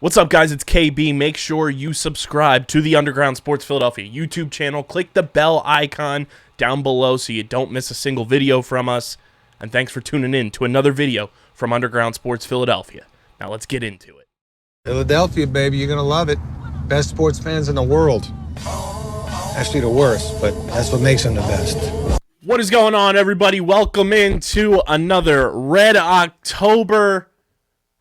What's up, guys? It's KB. Make sure you subscribe to the Underground Sports Philadelphia YouTube channel. Click the bell icon down below so you don't miss a single video from us. And thanks for tuning in to another video from Underground Sports Philadelphia. Now let's get into it. Philadelphia, baby, you're gonna love it. Best sports fans in the world. Actually, the worst, but that's what makes them the best. What is going on, everybody? Welcome into another Red October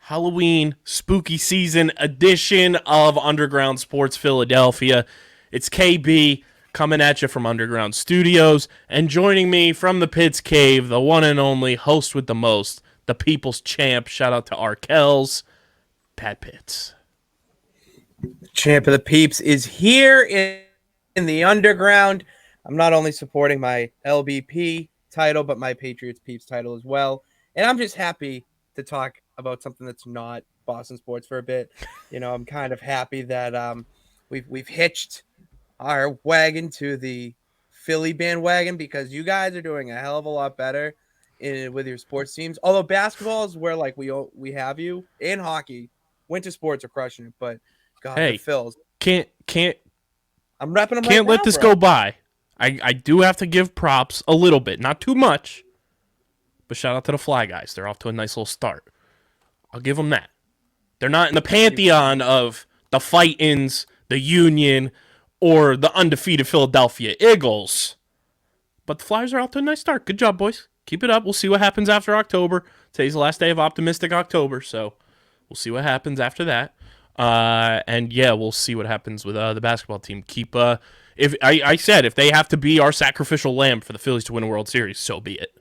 Halloween spooky season edition of Underground Sports Philadelphia. It's KB coming at you from Underground Studios, and joining me from the Pitts Cave, the one and only host with the most, the people's champ. Shout out to Arkells, Pat Pitts. Champ of the Peeps is here in the Underground. I'm not only supporting my LBP title, but my Patriots Peeps title as well. And I'm just happy to talk about something that's not Boston sports for a bit. You know, I'm kind of happy that we've hitched our wagon to the Philly bandwagon because you guys are doing a hell of a lot better with your sports teams. Although basketball is where like we have you, and hockey, winter sports are crushing it. But God, Hey, the Phils can't I'm repping them. Can't right let now, this bro. go by. I do have to give props a little bit, not too much, but shout out to the Fly Guys. They're off to a nice little start. I'll give them that. They're not in the pantheon of the Fight-Ins, the Union, or the undefeated Philadelphia Eagles, but the Flyers are off to a nice start. Good job, boys. Keep it up. We'll see what happens after October. Today's the last day of Optimistic October, so we'll see what happens after that. And yeah, we'll see what happens with the basketball team. If I said if they have to be our sacrificial lamb for the Phillies to win a World Series, so be it.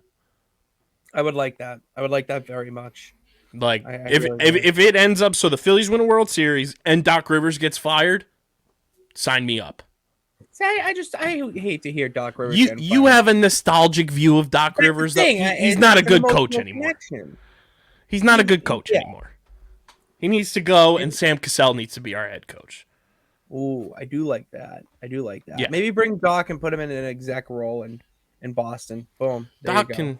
I would like that. I would like that very much. Like I if really if it ends up so the Phillies win a World Series and Doc Rivers gets fired, sign me up. See, I hate to hear Doc Rivers. You have a nostalgic view of Doc Rivers. He's not a good coach anymore. He's not a good coach anymore. He needs to go, and Sam Cassell needs to be our head coach. Ooh, I do like that. Yeah. Maybe bring Doc and put him in an exec role in Boston. Boom. There Doc you go.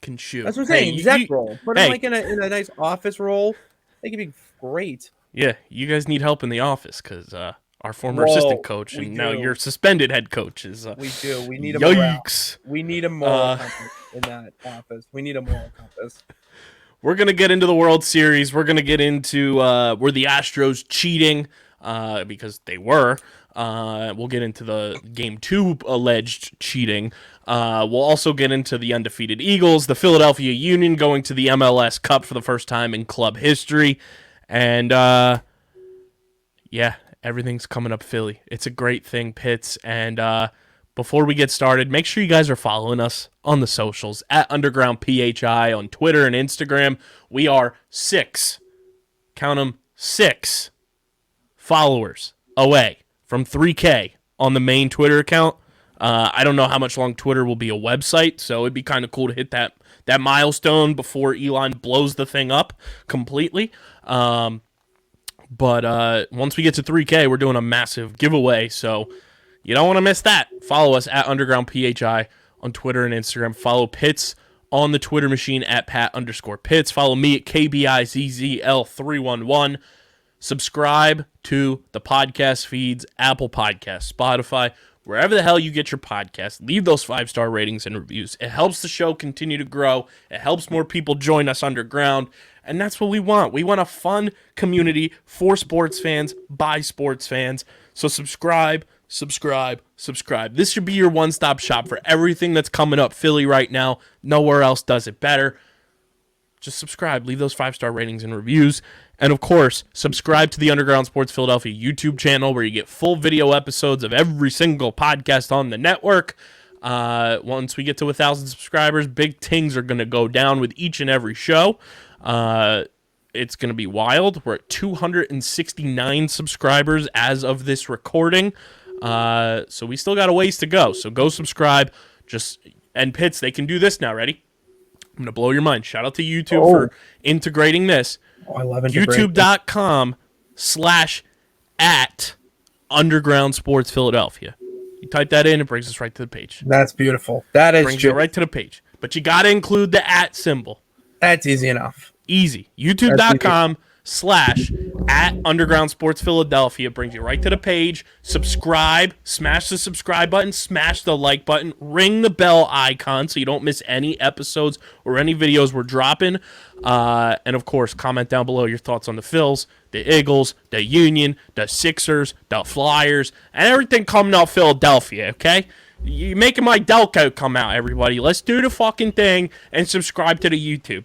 can shoot. That's what I'm saying. Exec role. Put him hey. like in a nice office role. I think it'd be great. Yeah, you guys need help in the office because our former assistant coach and now your suspended head coach is. We do. We need a yikes. Morale. We need a moral compass in that office. We need a moral compass. We're going to get into the World Series. We're going to get into were the Astros cheating because they were. We'll get into the Game 2 alleged cheating. We'll also get into the undefeated Eagles, the Philadelphia Union going to the MLS Cup for the first time in club history. And, yeah, everything's coming up Philly. It's a great thing, Pitts. And before we get started, make sure you guys are following us on the socials at Underground PHI on Twitter and Instagram. We are 6 followers away from 3K on the main Twitter account. I don't know how much long Twitter will be a website, so it'd be kind of cool to hit that milestone before Elon blows the thing up completely. But once we get to 3K, we're doing a massive giveaway, so you don't want to miss that. Follow us at Underground PHI on Twitter and Instagram. Follow Pitts on the Twitter machine at Pat_Pitts. Follow me at KBIZZL311. Subscribe to the podcast feeds, Apple Podcasts, Spotify, wherever the hell you get your podcasts. Leave those 5-star ratings and reviews. It helps the show continue to grow. It helps more people join us underground. And that's what we want. We want a fun community for sports fans, by sports fans. So subscribe. This should be your one-stop shop for everything that's coming up Philly right now. Nowhere else does it better. Just subscribe. Leave those 5-star ratings and reviews. And, of course, subscribe to the Underground Sports Philadelphia YouTube channel where you get full video episodes of every single podcast on the network. Once we get to 1,000 subscribers, big things are going to go down with each and every show. It's going to be wild. We're at 269 subscribers as of this recording. So we still got a ways to go. So go subscribe. And Pitts, they can do this now. Ready? I'm going to blow your mind. Shout out to YouTube for integrating this. I love integration. YouTube.com/@Underground Sports Philadelphia. You type that in, it brings us right to the page. That's beautiful. That is brings you right to the page. But you got to include the @ symbol. That's easy enough. Easy. YouTube.com/ at Underground Sports Philadelphia. Brings you right to the page. Subscribe, smash the subscribe button, smash the like button, ring the bell icon so you don't miss any episodes or any videos we're dropping. And of course, comment down below your thoughts on the Phils, the Eagles, the Union, the Sixers, the Flyers, and everything coming out Philadelphia, okay? You're making my Delco come out, everybody. Let's do the fucking thing and subscribe to the YouTube.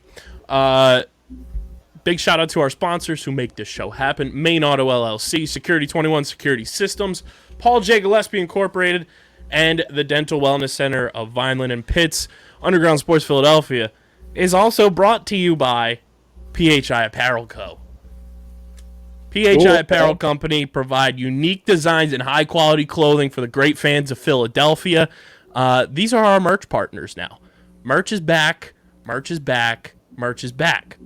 Big shout out to our sponsors who make this show happen. Main Auto LLC, Security 21 Security Systems, Paul J. Gillespie Incorporated, and the Dental Wellness Center of Vineland and Pitts. Underground Sports Philadelphia is also brought to you by PHI Apparel Co. PHI Apparel Company provide unique designs and high-quality clothing for the great fans of Philadelphia. These are our merch partners now. Merch is back. Merch is back. Merch is back.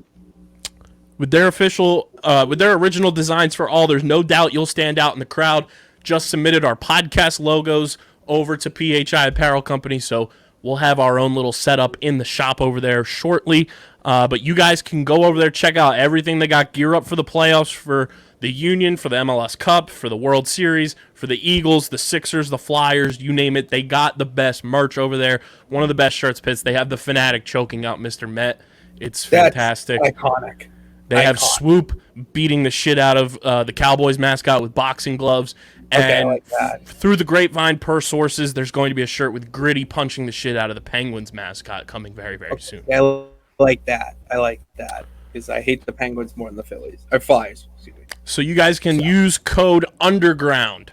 With their original designs for all, there's no doubt you'll stand out in the crowd. Just submitted our podcast logos over to PHI Apparel Company, so we'll have our own little setup in the shop over there shortly. But you guys can go over there, check out everything they got, gear up for the playoffs, for the Union, for the MLS Cup, for the World Series, for the Eagles, the Sixers, the Flyers, you name it. They got the best merch over there. One of the best shirts, Pitts. They have the Fanatic choking out Mr. Met. It's fantastic. That's iconic. They have Swoop beating the shit out of the Cowboys mascot with boxing gloves. And like that. Through the grapevine, per sources, there's going to be a shirt with Gritty punching the shit out of the Penguins mascot coming very, very soon. I like that. Because I hate the Penguins more than the Phillies. Or Flyers, excuse me. So you guys can use code UNDERGROUND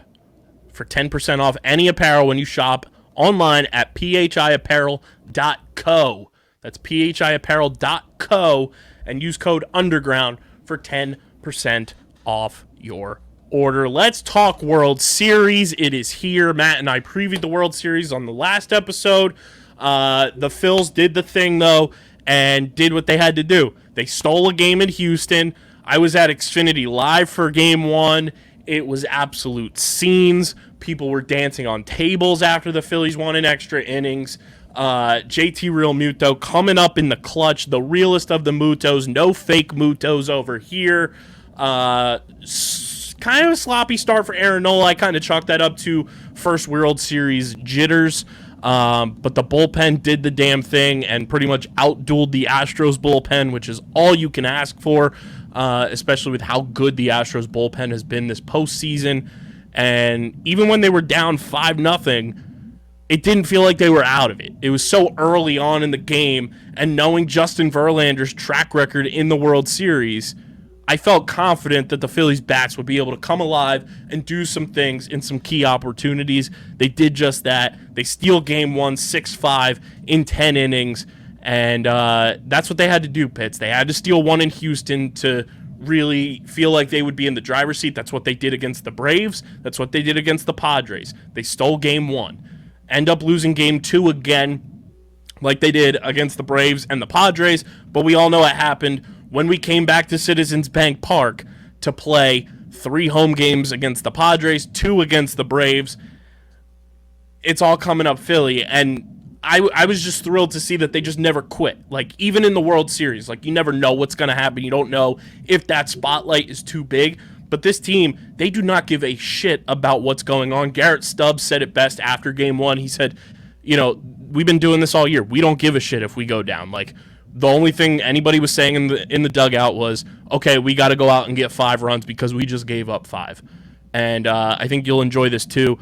for 10% off any apparel when you shop online at phiapparel.co. That's phiapparel.co. And use code UNDERGROUND for 10% off your order. Let's talk World Series. It is here. Matt and I previewed the World Series on the last episode. The Phils did the thing, though, and did what they had to do. They stole a game in Houston. I was at Xfinity Live for Game 1. It was absolute scenes. People were dancing on tables after the Phillies won in extra innings. JT Real Muto coming up in the clutch, the realest of the Mutos, no fake Mutos over here. Kind of a sloppy start for Aaron Nola. I kind of chalked that up to first World Series jitters, but the bullpen did the damn thing and pretty much outdueled the Astros bullpen, which is all you can ask for, especially with how good the Astros bullpen has been this postseason. And even when they were down 5-0, it didn't feel like they were out of it. It was so early on in the game, and knowing Justin Verlander's track record in the World Series, I felt confident that the Phillies bats would be able to come alive and do some things in some key opportunities. They did just that. They steal Game 1 6-5 in 10 innings, and that's what they had to do, Pitts. They had to steal one in Houston to really feel like they would be in the driver's seat. That's what they did against the Braves. That's what they did against the Padres. They stole Game 1. End up losing Game 2 again, like they did against the Braves and the Padres, but we all know it happened when we came back to Citizens Bank Park to play 3 home games against the Padres, 2 against the Braves. It's all coming up Philly, and I was just thrilled to see that they just never quit. Like, even in the World Series, like, you never know what's going to happen. You don't know if that spotlight is too big. But this team, they do not give a shit about what's going on. Garrett Stubbs said it best after Game 1. He said, we've been doing this all year. We don't give a shit if we go down. Like, the only thing anybody was saying in the dugout was, okay, we got to go out and get 5 runs because we just gave up 5. And I think you'll enjoy this too.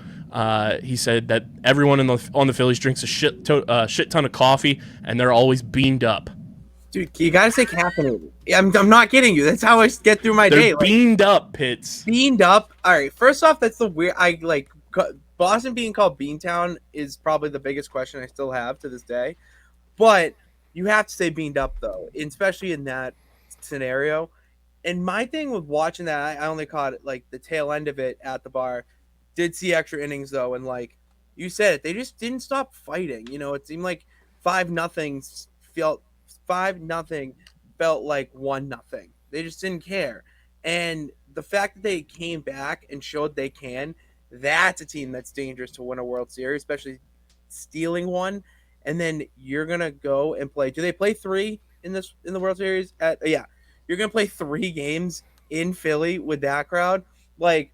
He said that everyone on the Phillies drinks a shit ton of coffee, and they're always beaned up. Dude, you gotta say caffeinated. I'm not kidding you. That's how I get through my day. They're beaned up, Pitts. Beaned up. All right. First off, that's the weird. Boston being called Beantown is probably the biggest question I still have to this day. But you have to say beaned up though, especially in that scenario. And my thing with watching that, I only caught like the tail end of it at the bar. Did see extra innings though, and like you said, they just didn't stop fighting. It seemed like 5-0 felt like 1-0. They just didn't care. And the fact that they came back and showed they can, that's a team that's dangerous to win a World Series, especially stealing one. And then you're gonna go and play. Do they play 3 in the World Series? Yeah. You're gonna play 3 games in Philly with that crowd. Like,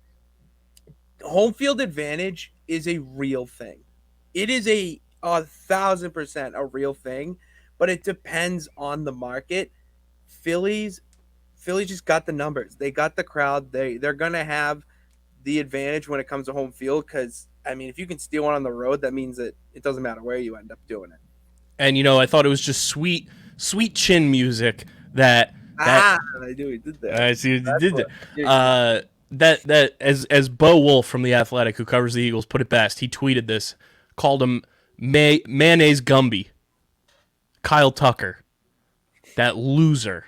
home field advantage is a real thing. It is a 1,000% a real thing, but it depends on the market. Phillies, Phillies just got the numbers. They got the crowd. They're gonna have the advantage when it comes to home field because I mean, if you can steal one on the road, that means that it doesn't matter where you end up doing it. And I thought it was just sweet chin music that I do. He did that. I see you That's did what- that. That as Bo Wolf from The Athletic, who covers the Eagles, put it best. He tweeted this, called him mayonnaise Gumby. Kyle Tucker, that loser.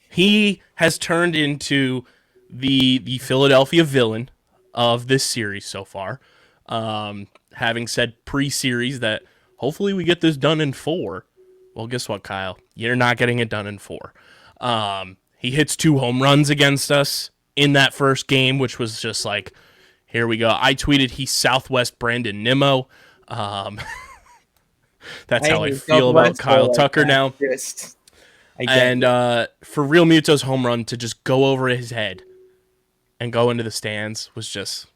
He has turned into the Philadelphia villain of this series so far. Having said pre-series that hopefully we get this done in 4. Well, guess what, Kyle? You're not getting it done in 4. He hits 2 home runs against us in that first game, which was just like, here we go. I tweeted he's Southwest Brandon Nimmo. That's how I feel about Kyle Tucker now. And for Real Muto's home run to just go over his head and go into the stands was just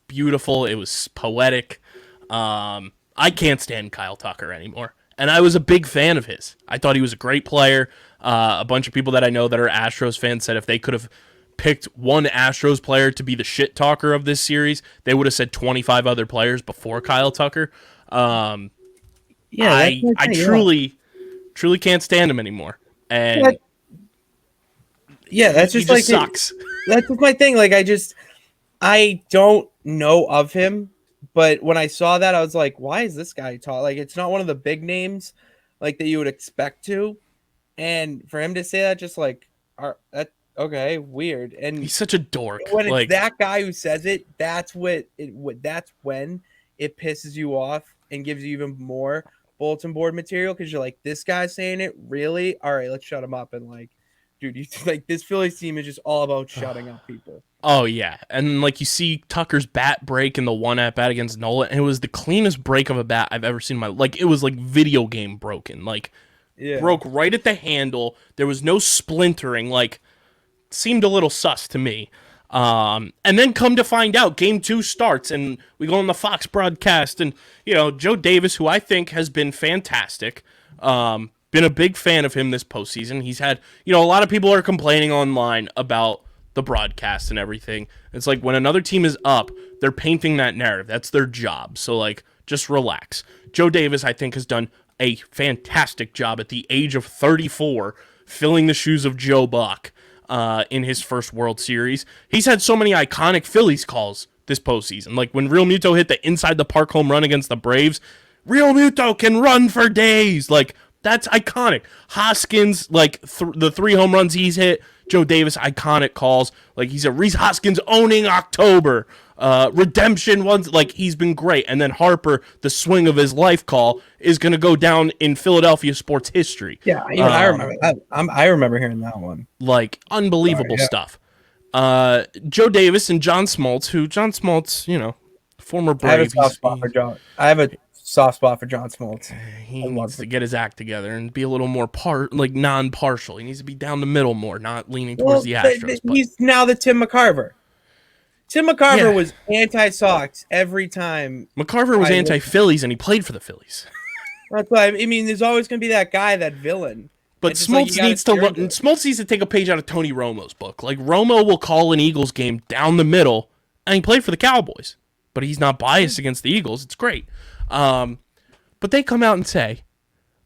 beautiful. It was poetic. I can't stand Kyle Tucker anymore. And I was a big fan of his. I thought he was a great player. A bunch of people that I know that are Astros fans said if they could have picked one Astros player to be the shit talker of this series, they would have said 25 other players before Kyle Tucker. I truly can't stand him anymore. And that's just like sucks. That's just my thing. Like I don't know of him, but when I saw that, I was like, why is this guy tall? Like, it's not one of the big names like that you would expect to. And for him to say that, just like, okay, weird. And he's such a dork. When it's that guy who says it, that's when it pisses you off and gives you even more bulletin board material because you're like, this guy's saying it, really? All right, let's shut him up. And like, dude, this Phillies team is just all about shutting up people. Oh yeah, and like you see Tucker's bat break in the one at bat against Nola, and it was the cleanest break of a bat I've ever seen in my life. Like, it was like video game broken. Like, broke right at the handle. There was no splintering. Like, seemed a little sus to me. And then come to find out, Game 2 starts, and we go on the Fox broadcast, and Joe Davis, who I think has been fantastic, been a big fan of him this postseason. He's had, a lot of people are complaining online about the broadcast and everything. It's like when another team is up, they're painting that narrative. That's their job. So like, just relax. Joe Davis, I think, has done a fantastic job at the age of 34, filling the shoes of Joe Buck in his first World Series. He's had so many iconic Phillies calls this postseason. Like when Real Muto hit the inside the park home run against the Braves, Real Muto can run for days. Like, that's iconic. Hoskins, like the 3 home runs he's hit, Joe Davis, iconic calls. Like, he's a Reese Hoskins owning October. Redemption ones, like, he's been great. And then Harper, the swing of his life call, is going to go down in Philadelphia sports history. Yeah, I remember that. I remember hearing that one. Like, unbelievable stuff. Joe Davis and John Smoltz, former Brave. I have a soft spot for John. I have a soft spot for John Smoltz. He needs to get his act together and be a little more non-partial. He needs to be down the middle more, not leaning towards the Astros. He's now the Tim McCarver. Tim McCarver was anti-Sox every time. McCarver was anti-Phillies, and he played for the Phillies. That's why I mean. There's always going to be that guy, that villain. But Smoltz needs to take a page out of Tony Romo's book. Like, Romo will call an Eagles game down the middle, and he played for the Cowboys. But he's not biased against the Eagles. It's great. But they come out and say,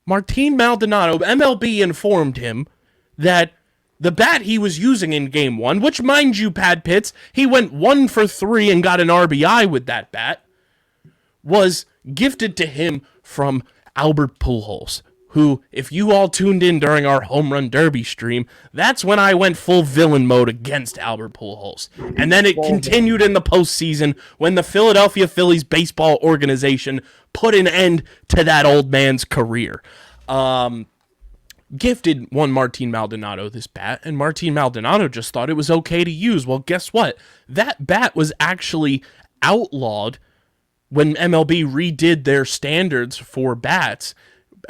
Martin Maldonado, MLB informed him that the bat he was using in Game 1, which, mind you, Pat Pitts, he went 1 for 3 and got an RBI with that bat, was gifted to him from Albert Pujols, who, if you all tuned in during our Home Run Derby stream, that's when I went full villain mode against Albert Pujols. And then it continued in the postseason when the Philadelphia Phillies baseball organization put an end to that old man's career. Gifted one Martin Maldonado this bat, and Martin Maldonado just thought it was okay to use. Well, guess what? That bat was actually outlawed when MLB redid their standards for bats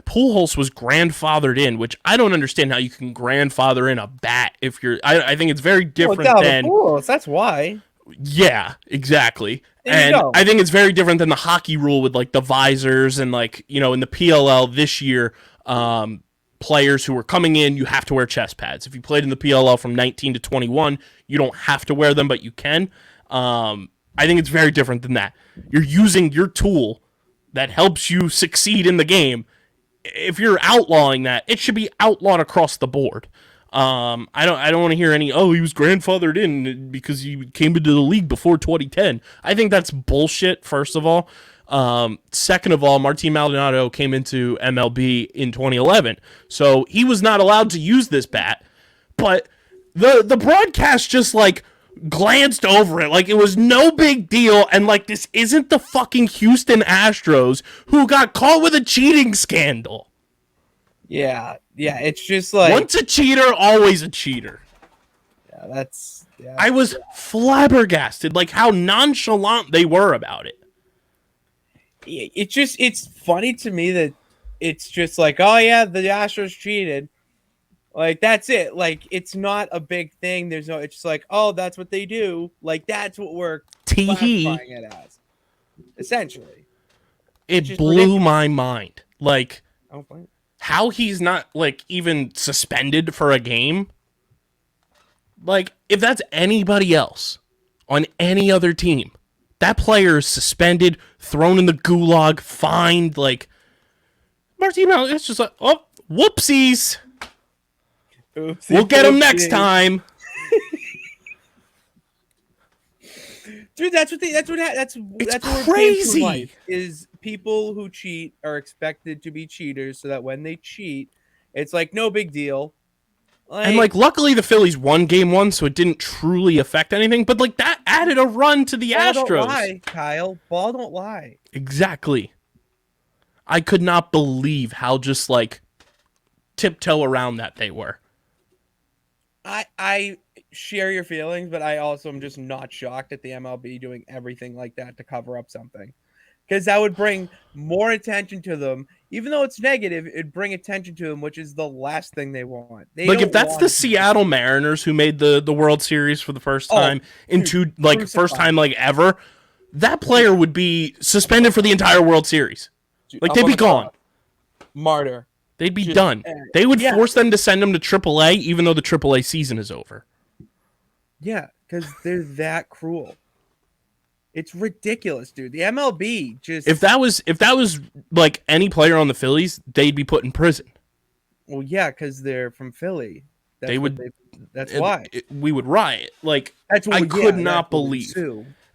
Pujols was grandfathered in, which I don't understand how you can grandfather in a bat if you're. I think it's very different than. Pujols, that's why. Yeah, exactly. There you And go. I think it's very different than the hockey rule with like the visors and like, you know, in the PLL this year, players who are coming in, you have to wear chest pads. If you played in the PLL from 19 to 21, you don't have to wear them, but you can. I think it's very different than that. You're using your tool that helps you succeed in the game. If you're outlawing that, it should be outlawed across the board. I don't want to hear any, he was grandfathered in because he came into the league before 2010. I think that's bullshit, first of all. Second of all, Martin Maldonado came into MLB in 2011, so he was not allowed to use this bat, but the broadcast just like glanced over it like it was no big deal, and like this isn't the fucking Houston Astros who got caught with a cheating scandal. Yeah, it's just like Once a cheater, always a cheater. Yeah. I was flabbergasted, like how nonchalant they were about it. It's funny to me that it's just like, oh yeah, the Astros cheated. Like that's it. Like it's not a big thing. It's just like, oh, that's what they do. Like that's what we're classifying it as. Essentially. It blew my mind. Like Oh, fine. How he's not like even suspended for a game. Like if that's anybody else on any other team, that player is suspended, thrown in the gulag, fined. Like Martino, it's just like, oh, whoopsies. Oopsie, We'll get him next time. Dude, that's crazy. Life, is people who cheat are expected to be cheaters so that when they cheat, it's like no big deal. And like luckily the Phillies won game 1, so it didn't truly affect anything, but like that added a run to the Astros. Don't lie, Kyle. Ball don't lie. Exactly. I could not believe how just like tiptoe around that they were. I share your feelings, but I also am just not shocked at the MLB doing everything like that to cover up something. Because that would bring more attention to them. Even though it's negative, it'd bring attention to them, which is the last thing they want. Like if that's the Seattle Mariners who made the World Series for the first time first time like ever, that player would be suspended for the entire World Series. Like they'd be gone. Martyr. They'd be done. They would force them to send them to AAA, even though the AAA season is over. Yeah, because they're that cruel. It's ridiculous, dude. The MLB just if that was like any player on the Phillies, they'd be put in prison. Well, yeah, because they're from Philly. That's why we would riot. Like that's what I could not believe.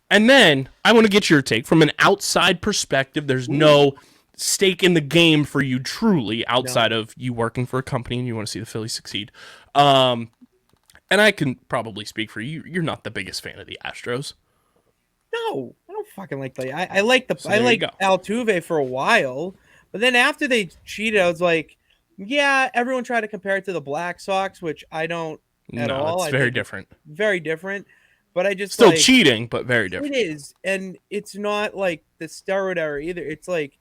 And then I want to get your take from an outside perspective. There's no stake in the game for you truly outside of you working for a company and you want to see the Phillies succeed. And I can probably speak for you. You're not the biggest fan of the Astros. No, I don't fucking like that. I like Altuve for a while, but then after they cheated, I was like, yeah, everyone tried to compare it to the Black Sox, which I don't at all. It's very different. Very different. But I just still cheating, but very different. It is, and it's not like the steroid era either. It's like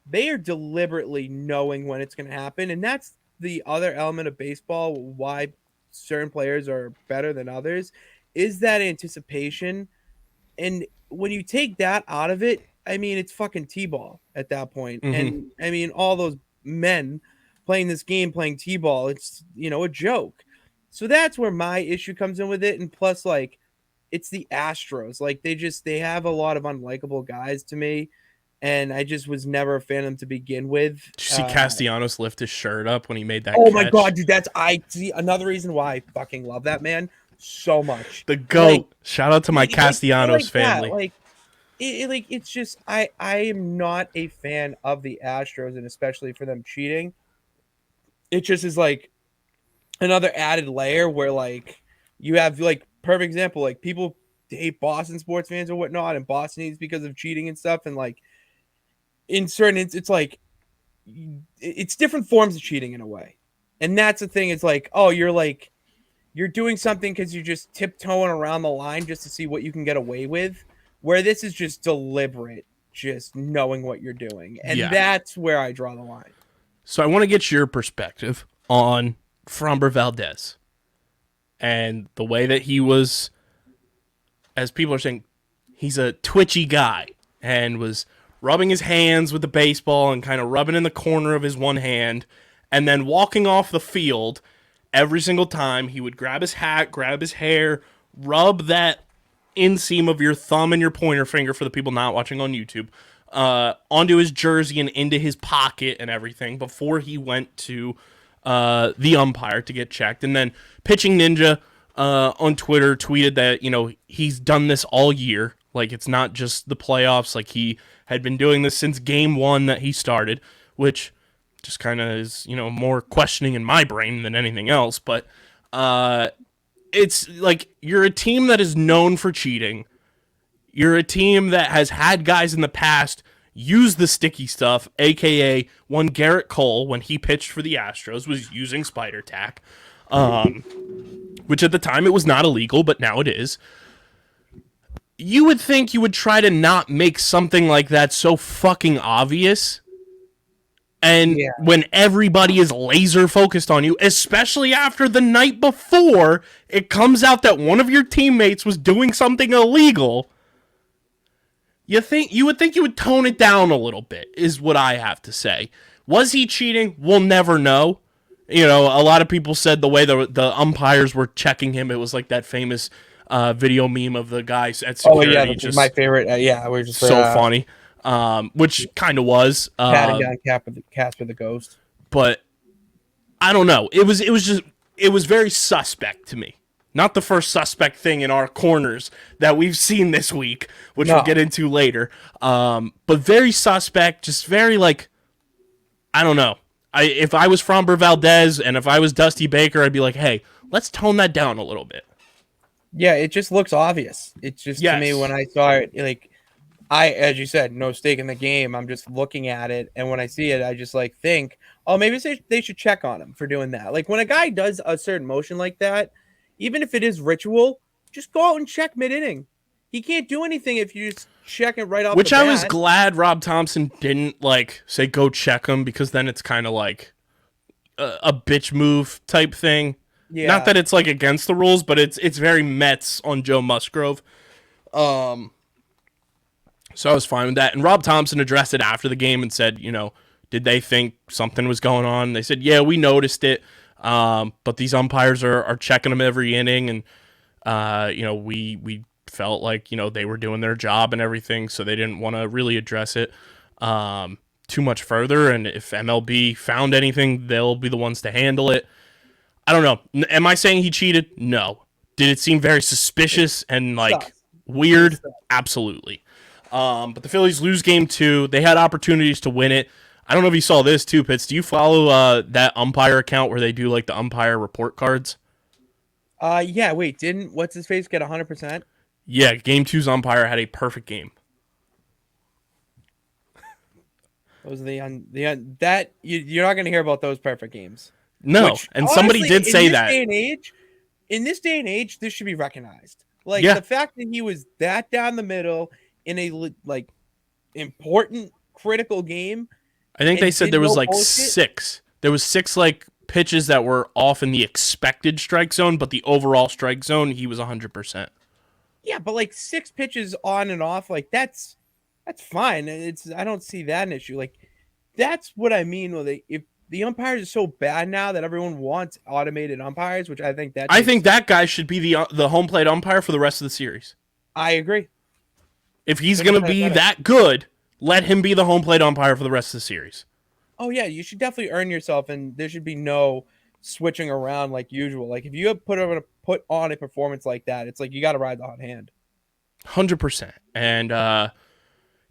they are deliberately knowing when it's going to happen, and that's the other element of baseball. Why certain players are better than others is that anticipation. And when you take that out of it, I mean, it's fucking T-ball at that point. Mm-hmm. And I mean, all those men playing this game, playing T-ball, it's, a joke. So that's where my issue comes in with it. And plus, like, it's the Astros. Like, they have a lot of unlikable guys to me. And I just was never a fan of them to begin with. Did you see Castellanos lift his shirt up when he made that catch? My God, dude, I see another reason why I fucking love that man so much. The GOAT. Shout out to my Castellanos family. It's just I am not a fan of the Astros, and especially for them cheating. It just is like another added layer where like you have like perfect example, like people hate Boston sports fans or whatnot, and Boston needs because of cheating and stuff, and like in certain it's like it's different forms of cheating in a way. And that's the thing, it's like, oh, you're doing something because you're just tiptoeing around the line just to see what you can get away with, where this is just deliberate, just knowing what you're doing. And that's where I draw the line. So I want to get your perspective on Framber Valdez and the way that he was, as people are saying, he's a twitchy guy and was rubbing his hands with the baseball and kind of rubbing in the corner of his one hand and then walking off the field every single time. He would grab his hat, grab his hair, rub that inseam of your thumb and your pointer finger, for the people not watching on YouTube, onto his jersey and into his pocket and everything before he went to the umpire to get checked. And then Pitching Ninja on Twitter tweeted that, he's done this all year. Like, it's not just the playoffs. Like, he had been doing this since game one that he started, which just kind of is, more questioning in my brain than anything else. But it's like, you're a team that is known for cheating. You're a team that has had guys in the past use the sticky stuff, a.k.a. one Garrett Cole, when he pitched for the Astros, was using spider tack, which at the time it was not illegal, but now it is. You would think you would try to not make something like that so fucking obvious. And when everybody is laser focused on you, especially after the night before it comes out that one of your teammates was doing something illegal, you would think you would tone it down a little bit, is what I have to say. Was he cheating? We'll never know. A lot of people said the way the umpires were checking him, it was like that famous video meme of the guys at security. Oh yeah, that's my favorite. We're just so funny. Which kind of was patting down Casper the Ghost. But I don't know. It was very suspect to me. Not the first suspect thing in our corners that we've seen this week, which we'll get into later. But very suspect, just very like, I don't know. If I was Framber Valdez and if I was Dusty Baker, I'd be like, hey, let's tone that down a little bit. Yeah, it just looks obvious. It's just, to me, when I saw it, like, as you said, no stake in the game. I'm just looking at it, and when I see it, I just think, oh, maybe they should check on him for doing that. Like, when a guy does a certain motion like that, even if it is ritual, just go out and check mid-inning. He can't do anything if you just check it right off Which the bat. I was glad Rob Thompson didn't, say go check him, because then it's kind of like a bitch move type thing. Yeah. Not that it's, against the rules, but it's very Mets on Joe Musgrove. So I was fine with that. And Rob Thompson addressed it after the game and said, did they think something was going on? They said, yeah, we noticed it. But these umpires are checking them every inning, and we felt like they were doing their job and everything, so they didn't want to really address it too much further. And if MLB found anything, they'll be the ones to handle it. I don't know. Am I saying he cheated? No. Did it seem very suspicious and weird? Absolutely. But the Phillies lose game 2. They had opportunities to win it. I don't know if you saw this too, Pitts. Do you follow that umpire account where they do the umpire report cards? Yeah. Wait, didn't what's his face get 100%? Yeah, game 2's umpire had a perfect game. Those are that you're not going to hear about those perfect games. No, and honestly, somebody did say that. In this day and age, this should be recognized. The fact that he was that down the middle in a important, critical game. I think they said there was 6. There was 6 pitches that were off in the expected strike zone, but the overall strike zone, he was 100%. Yeah, but 6 pitches on and off, that's fine. I don't see that an issue. That's what I mean with if the umpires are so bad now that everyone wants automated umpires, which I think that guy should be the home plate umpire for the rest of the series. I agree. If he's going to be that good, let him be the home plate umpire for the rest of the series. Oh, yeah, you should definitely earn yourself, and there should be no switching around like usual. If you have put on a performance like that, it's you got to ride the hot hand. 100%. And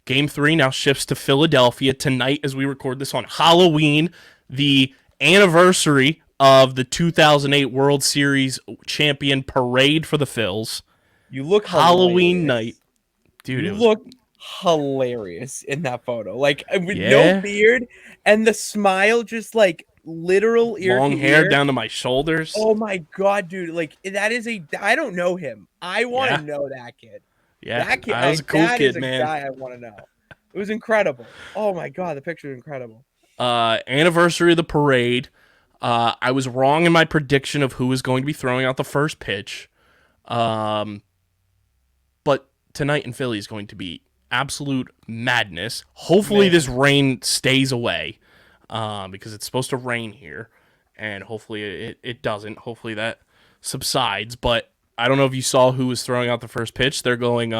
Game 3 now shifts to Philadelphia tonight as we record this on Halloween, the anniversary of the 2008 World Series champion parade for the Phils. You look Halloween night. Dude, you look hilarious in that photo. With no beard and the smile just literal ear long hair down to my shoulders. Oh my god, dude. That is I don't know him. I want to know that kid. Yeah, that was a cool kid, man. Guy I want to know. It was incredible. Oh my god, the picture is incredible. Anniversary of the parade. I was wrong in my prediction of who was going to be throwing out the first pitch. But tonight in Philly is going to be absolute madness. Hopefully this rain stays away, because it's supposed to rain here, and hopefully it doesn't. Hopefully that subsides. But I don't know if you saw who was throwing out the first pitch. They're going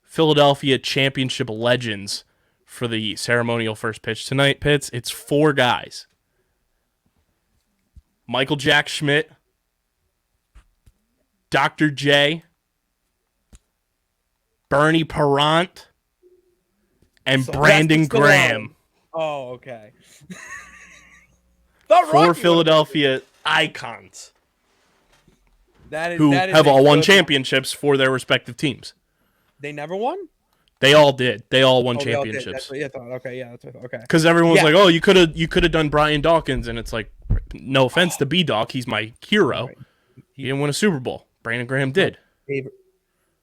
Philadelphia Championship Legends for the ceremonial first pitch tonight, Pitts. It's 4 guys. Michael Jack Schmidt, Dr. J, Bernie Parent, and Brandon Graham. Oh, okay. 4 Philadelphia icons who that is have all won good championships for their respective teams. They never won? They all did. They all won Oh, they all did. championships. That's what you thought. Okay, yeah, that's what I thought. Okay. Because everyone's like, "Oh, you could have done Brian Dawkins," and it's like, no offense to B Doc, he's my hero. Right. He didn't win a Super Bowl. Brandon Graham did.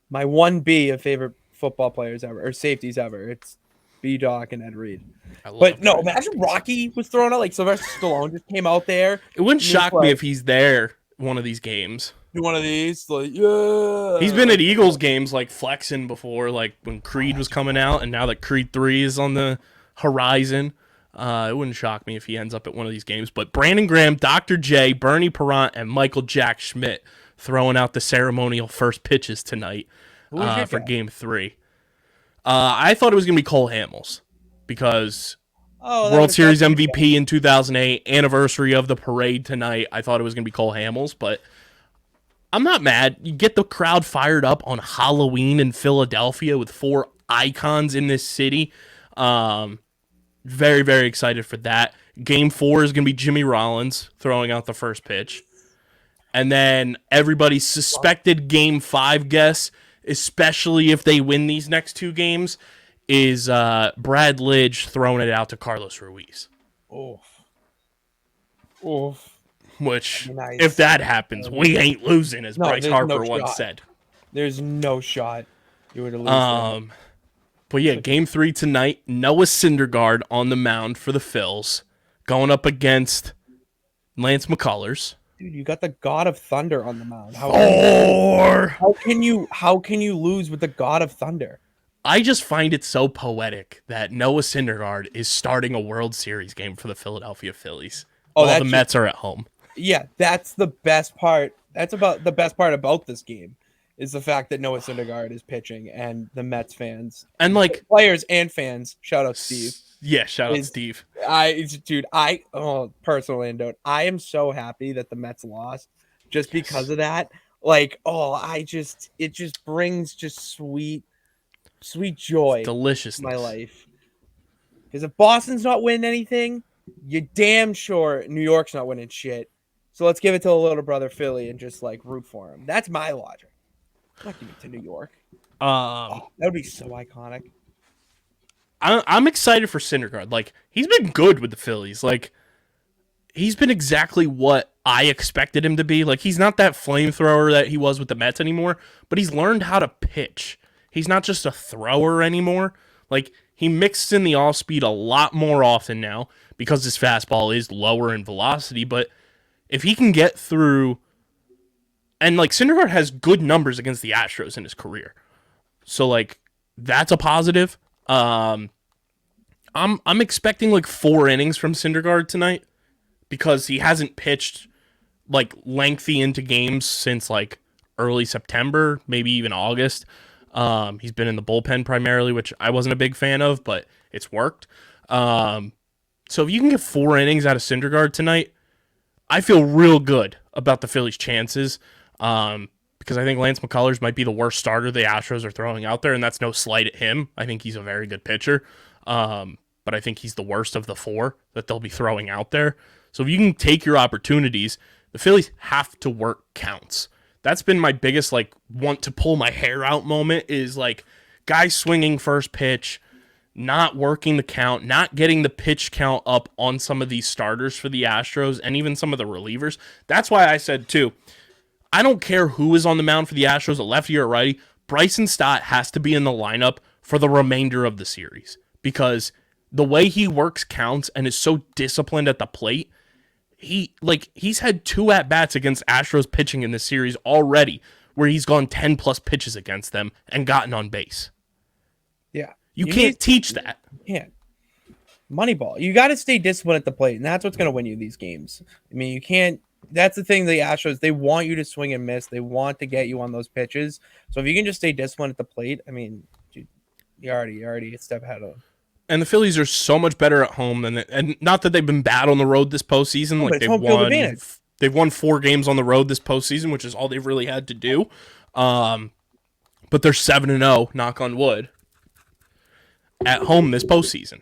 My 1B of favorite football players ever, or safeties ever. It's B Doc and Ed Reed. But no, imagine Rocky was thrown out. Like Sylvester Stallone just came out there. It wouldn't shock me if he's there one of these games. Do one of these, like, yeah. He's been at Eagles games, like flexing before, like when Creed was coming out, and now that Creed 3 is on the horizon. It wouldn't shock me if he ends up at one of these games. But Brandon Graham, Dr. J, Bernie Parent, and Michael Jack Schmidt throwing out the ceremonial first pitches tonight for Game 3. I thought it was going to be Cole Hamels because World Series MVP in 2008, anniversary of the parade tonight. I thought it was going to be Cole Hamels, but I'm not mad. You get the crowd fired up on Halloween in Philadelphia with 4 icons in this city. Very, very excited for that. Game 4 is going to be Jimmy Rollins throwing out the first pitch. And then everybody's suspected Game 5 guess, especially if they win these next 2 games, is Brad Lidge throwing it out to Carlos Ruiz. Which, nice. If that happens, we ain't losing, as Bryce Harper once said. There's no shot you were to lose. But yeah, Game 3 tonight, Noah Syndergaard on the mound for the Phils, going up against Lance McCullers. Dude, you got the God of Thunder on the mound. How can you lose with the God of Thunder? I just find it so poetic that Noah Syndergaard is starting a World Series game for the Philadelphia Phillies. While the Mets are at home. Yeah, that's the best part. That's about the best part about this game. Is the fact that Noah Syndergaard is pitching and the Mets fans and like players and fans. Shout out Steve. Yeah, shout out Steve. Personal anecdote. I am so happy that the Mets lost just because of that. Like, it just brings just sweet joy, deliciousness to my life. Because if Boston's not winning anything, you're damn sure New York's not winning shit. So let's give it to the little brother Philly and just like root for him. That's my logic. I'm not giving it to New York. That would be so iconic. I'm excited for Syndergaard. Like, he's been good with the Phillies. Like, he's been exactly what I expected him to be. Like, he's not that flamethrower that he was with the Mets anymore, but he's learned how to pitch. He's not just a thrower anymore. Like, he mixes in the off-speed a lot more often now because his fastball is lower in velocity, but if he can get through... And, like, Syndergaard has good numbers against the Astros in his career. So, like, that's a positive. I'm expecting, like, 4 innings from Syndergaard tonight because he hasn't pitched, like, lengthy into games since, like, early September, maybe even August. He's been in the bullpen primarily, which I wasn't a big fan of, but it's worked. So if you can get 4 innings out of Syndergaard tonight, I feel real good about the Phillies' chances. Because I think Lance McCullers might be the worst starter the Astros are throwing out there, and that's no slight at him. I think he's a very good pitcher, but I think he's the worst of the 4 that they'll be throwing out there. So if you can take your opportunities, the Phillies have to work counts. That's been my biggest, like, want to pull my hair out moment is, like, guys swinging first pitch, not working the count, not getting the pitch count up on some of these starters for the Astros and even some of the relievers. That's why I said, too, I don't care who is on the mound for the Astros, a lefty or a righty. Bryson Stott has to be in the lineup for the remainder of the series because the way he works counts and is so disciplined at the plate. He's had 2 at-bats against Astros pitching in this series already where he's gone 10 plus pitches against them and gotten on base. Yeah. You can't teach that. You can't. Moneyball. You got to stay disciplined at the plate, and that's what's going to win you these games. I mean, you can't. That's the thing. The Astros, they want you to swing and miss. They want to get you on those pitches. So if you can just stay disciplined at the plate, I mean, dude, you're already a step ahead of them. And the Phillies are so much better at home and not that they've been bad on the road this postseason. Like they've won 4 games on the road this postseason, which is all they've really had to do. But they're 7-0, knock on wood, at home this postseason.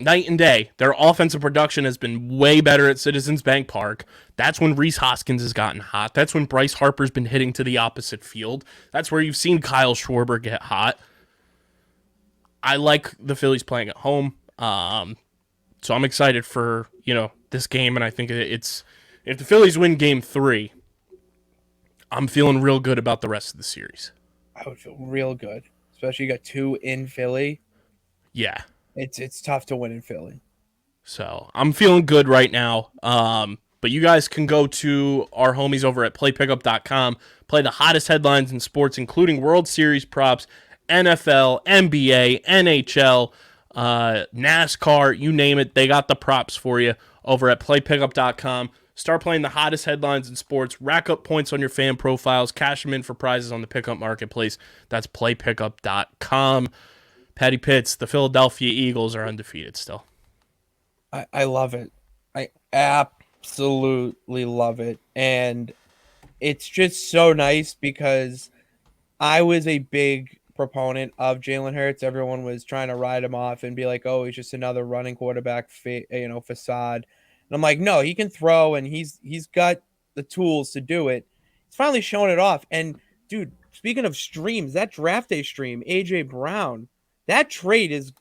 Night and day. Their offensive production has been way better at Citizens Bank Park. That's when Rhys Hoskins has gotten hot. That's when Bryce Harper's been hitting to the opposite field. That's where you've seen Kyle Schwarber get hot. I like the Phillies playing at home. So I'm excited for, this game, and I think if the Phillies win game 3, I'm feeling real good about the rest of the series. I would feel real good, especially you got 2 in Philly. Yeah. It's tough to win in Philly. So I'm feeling good right now. But you guys can go to our homies over at playpickup.com, play the hottest headlines in sports, including World Series props, NFL, NBA, NHL, NASCAR, you name it. They got the props for you over at playpickup.com. Start playing the hottest headlines in sports. Rack up points on your fan profiles. Cash them in for prizes on the pickup marketplace. That's playpickup.com. Patty Pitts, the Philadelphia Eagles are undefeated still. I love it. I absolutely love it. And it's just so nice because I was a big proponent of Jalen Hurts. Everyone was trying to ride him off and be like, oh, he's just another running quarterback facade. And I'm like, no, he can throw and he's got the tools to do it. He's finally showing it off. And dude, speaking of streams, that draft day stream, AJ Brown, that trade is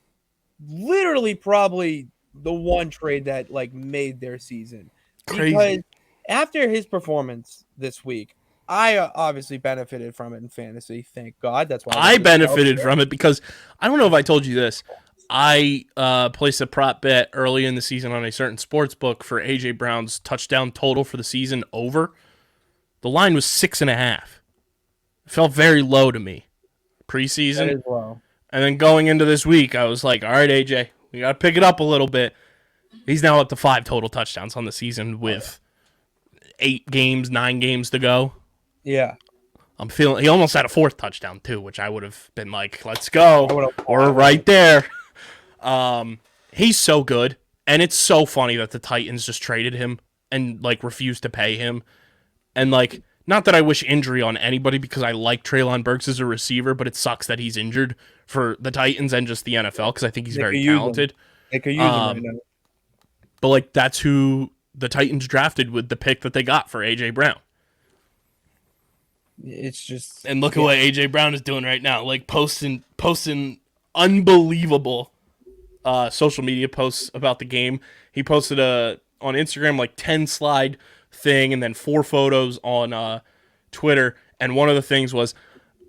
literally probably the one trade that made their season. Crazy. Because after his performance this week, I obviously benefited from it in fantasy. Thank God. That's why I benefited from it because I don't know if I told you this. I placed a prop bet early in the season on a certain sports book for AJ Brown's touchdown total for the season over. The line was 6.5. It felt very low to me preseason. That is low. And then going into this week, I was like, all right, AJ, we got to pick it up a little bit. He's now up to 5 total touchdowns on the season with 9 games to go. Yeah. I'm feeling he almost had a 4th touchdown too, which I would have been like, let's go. We're right there. He's so good, and it's so funny that the Titans just traded him and refused to pay him. And not that I wish injury on anybody because I like Treylon Burks as a receiver, but it sucks that he's injured for the Titans and just the NFL because I think he's very talented. They could use him right now. But that's who the Titans drafted with the pick that they got for AJ Brown. It's just and look at what AJ Brown is doing right now, posting unbelievable social media posts about the game. He posted on Instagram 10 slide thing and then 4 photos on Twitter, and one of the things was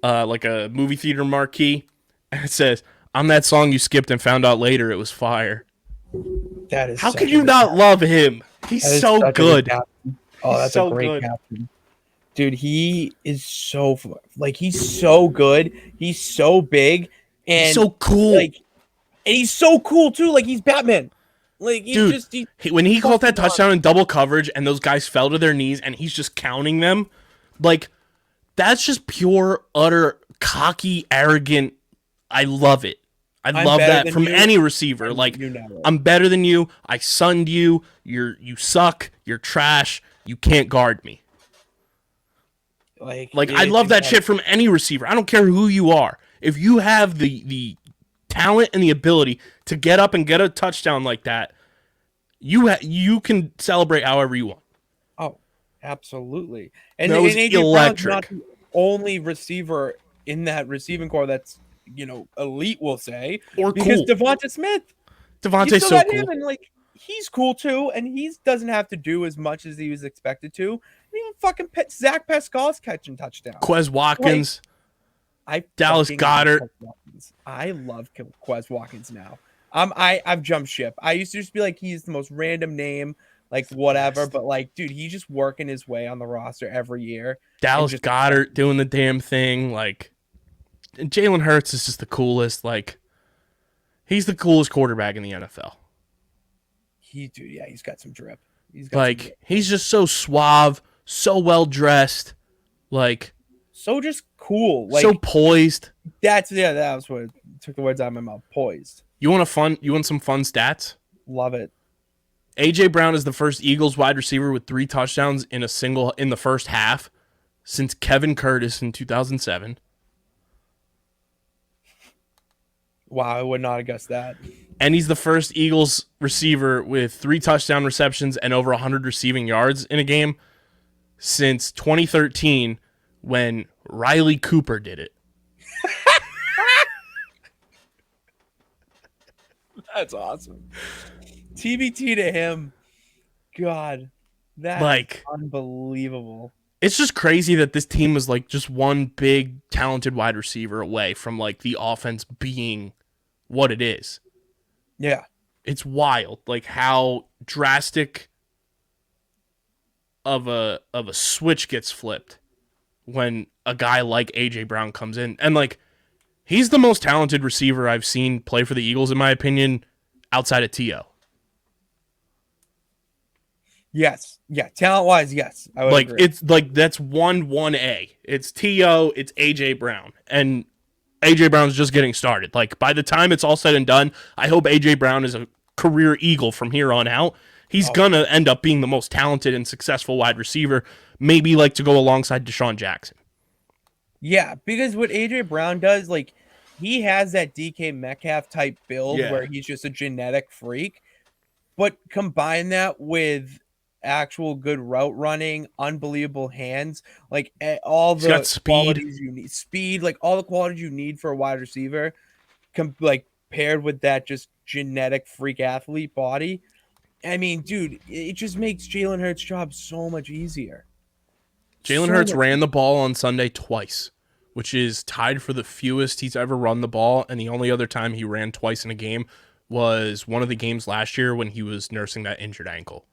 a movie theater marquee, and it says, "I'm that song you skipped and found out later it was fire." That is how could you not love him? He's so good. Oh, that's a great captain. Dude, he is so he's so good. He's so big and he's so cool. And he's so cool too. He's Batman. When he caught that touchdown in double coverage and those guys fell to their knees and he's just counting them, that's just pure, utter, cocky, arrogant. I love it. I love that from any receiver. I'm better than you. I sunned you. You suck. You're trash. You can't guard me. I love that shit from any receiver. I don't care who you are. If you have the talent and the ability to get up and get a touchdown like that, you can celebrate however you want. Oh, absolutely. And that was electric. Brown's not the only receiver in that receiving core that's elite, we'll say, or because cool. Devonta Smith. Devonta's so cool. And he's cool too, and he doesn't have to do as much as he was expected to. And even fucking Zach Pascal's catching touchdowns. Quez Watkins, Dallas Goedert. Watkins. I love Quez Watkins now. I've jumped ship. I used to just be like, he's the most random name, like whatever. Best. But like, dude, he's just working his way on the roster every year. Dallas just Goddard doing the damn thing. Like, and Jalen Hurts is just the coolest. Like, he's the coolest quarterback in the NFL. He's got some drip. He's got Like, he's just so suave, so well dressed, like so just cool, like so poised. that was what took the words out of my mouth. Poised. You want some fun stats? Love it. AJ Brown is the first Eagles wide receiver with 3 touchdowns in the first half since Kevin Curtis in 2007. Wow, I would not have guessed that. And he's the first Eagles receiver with 3 touchdown receptions and over 100 receiving yards in a game since 2013 when Riley Cooper did it. That's awesome. TBT to him. God, that's Like, unbelievable. it's just crazy that this team was like just one big talented wide receiver away from like the offense being what it is. Yeah. It's wild, like how drastic of a switch gets flipped when a guy like AJ Brown comes in. And like, he's the most talented receiver I've seen play for the Eagles, in my opinion, outside of T.O. Yes. Yeah. Talent wise, yes. I would Like, agree. it's like that's 1A. It's T.O., it's AJ Brown. And AJ Brown's just getting started. Like, by the time it's all said and done, I hope AJ Brown is a career Eagle from here on out. He's gonna end up being the most talented and successful wide receiver, maybe like to go alongside Deshaun Jackson. Yeah, because what AJ Brown does, like, he has that DK Metcalf type build Yeah. where he's just a genetic freak. But combine that with actual good route running, unbelievable hands, like all He's got the speed. qualities you need, like all the qualities you need for a wide receiver, like paired with that just genetic freak athlete body. I mean, dude, it just makes Jalen Hurts' job so much easier. Jalen Hurts ran the ball on Sunday twice, which is tied for the fewest he's ever run the ball. And the only other time he ran twice in a game was one of the games last year when he was nursing that injured ankle.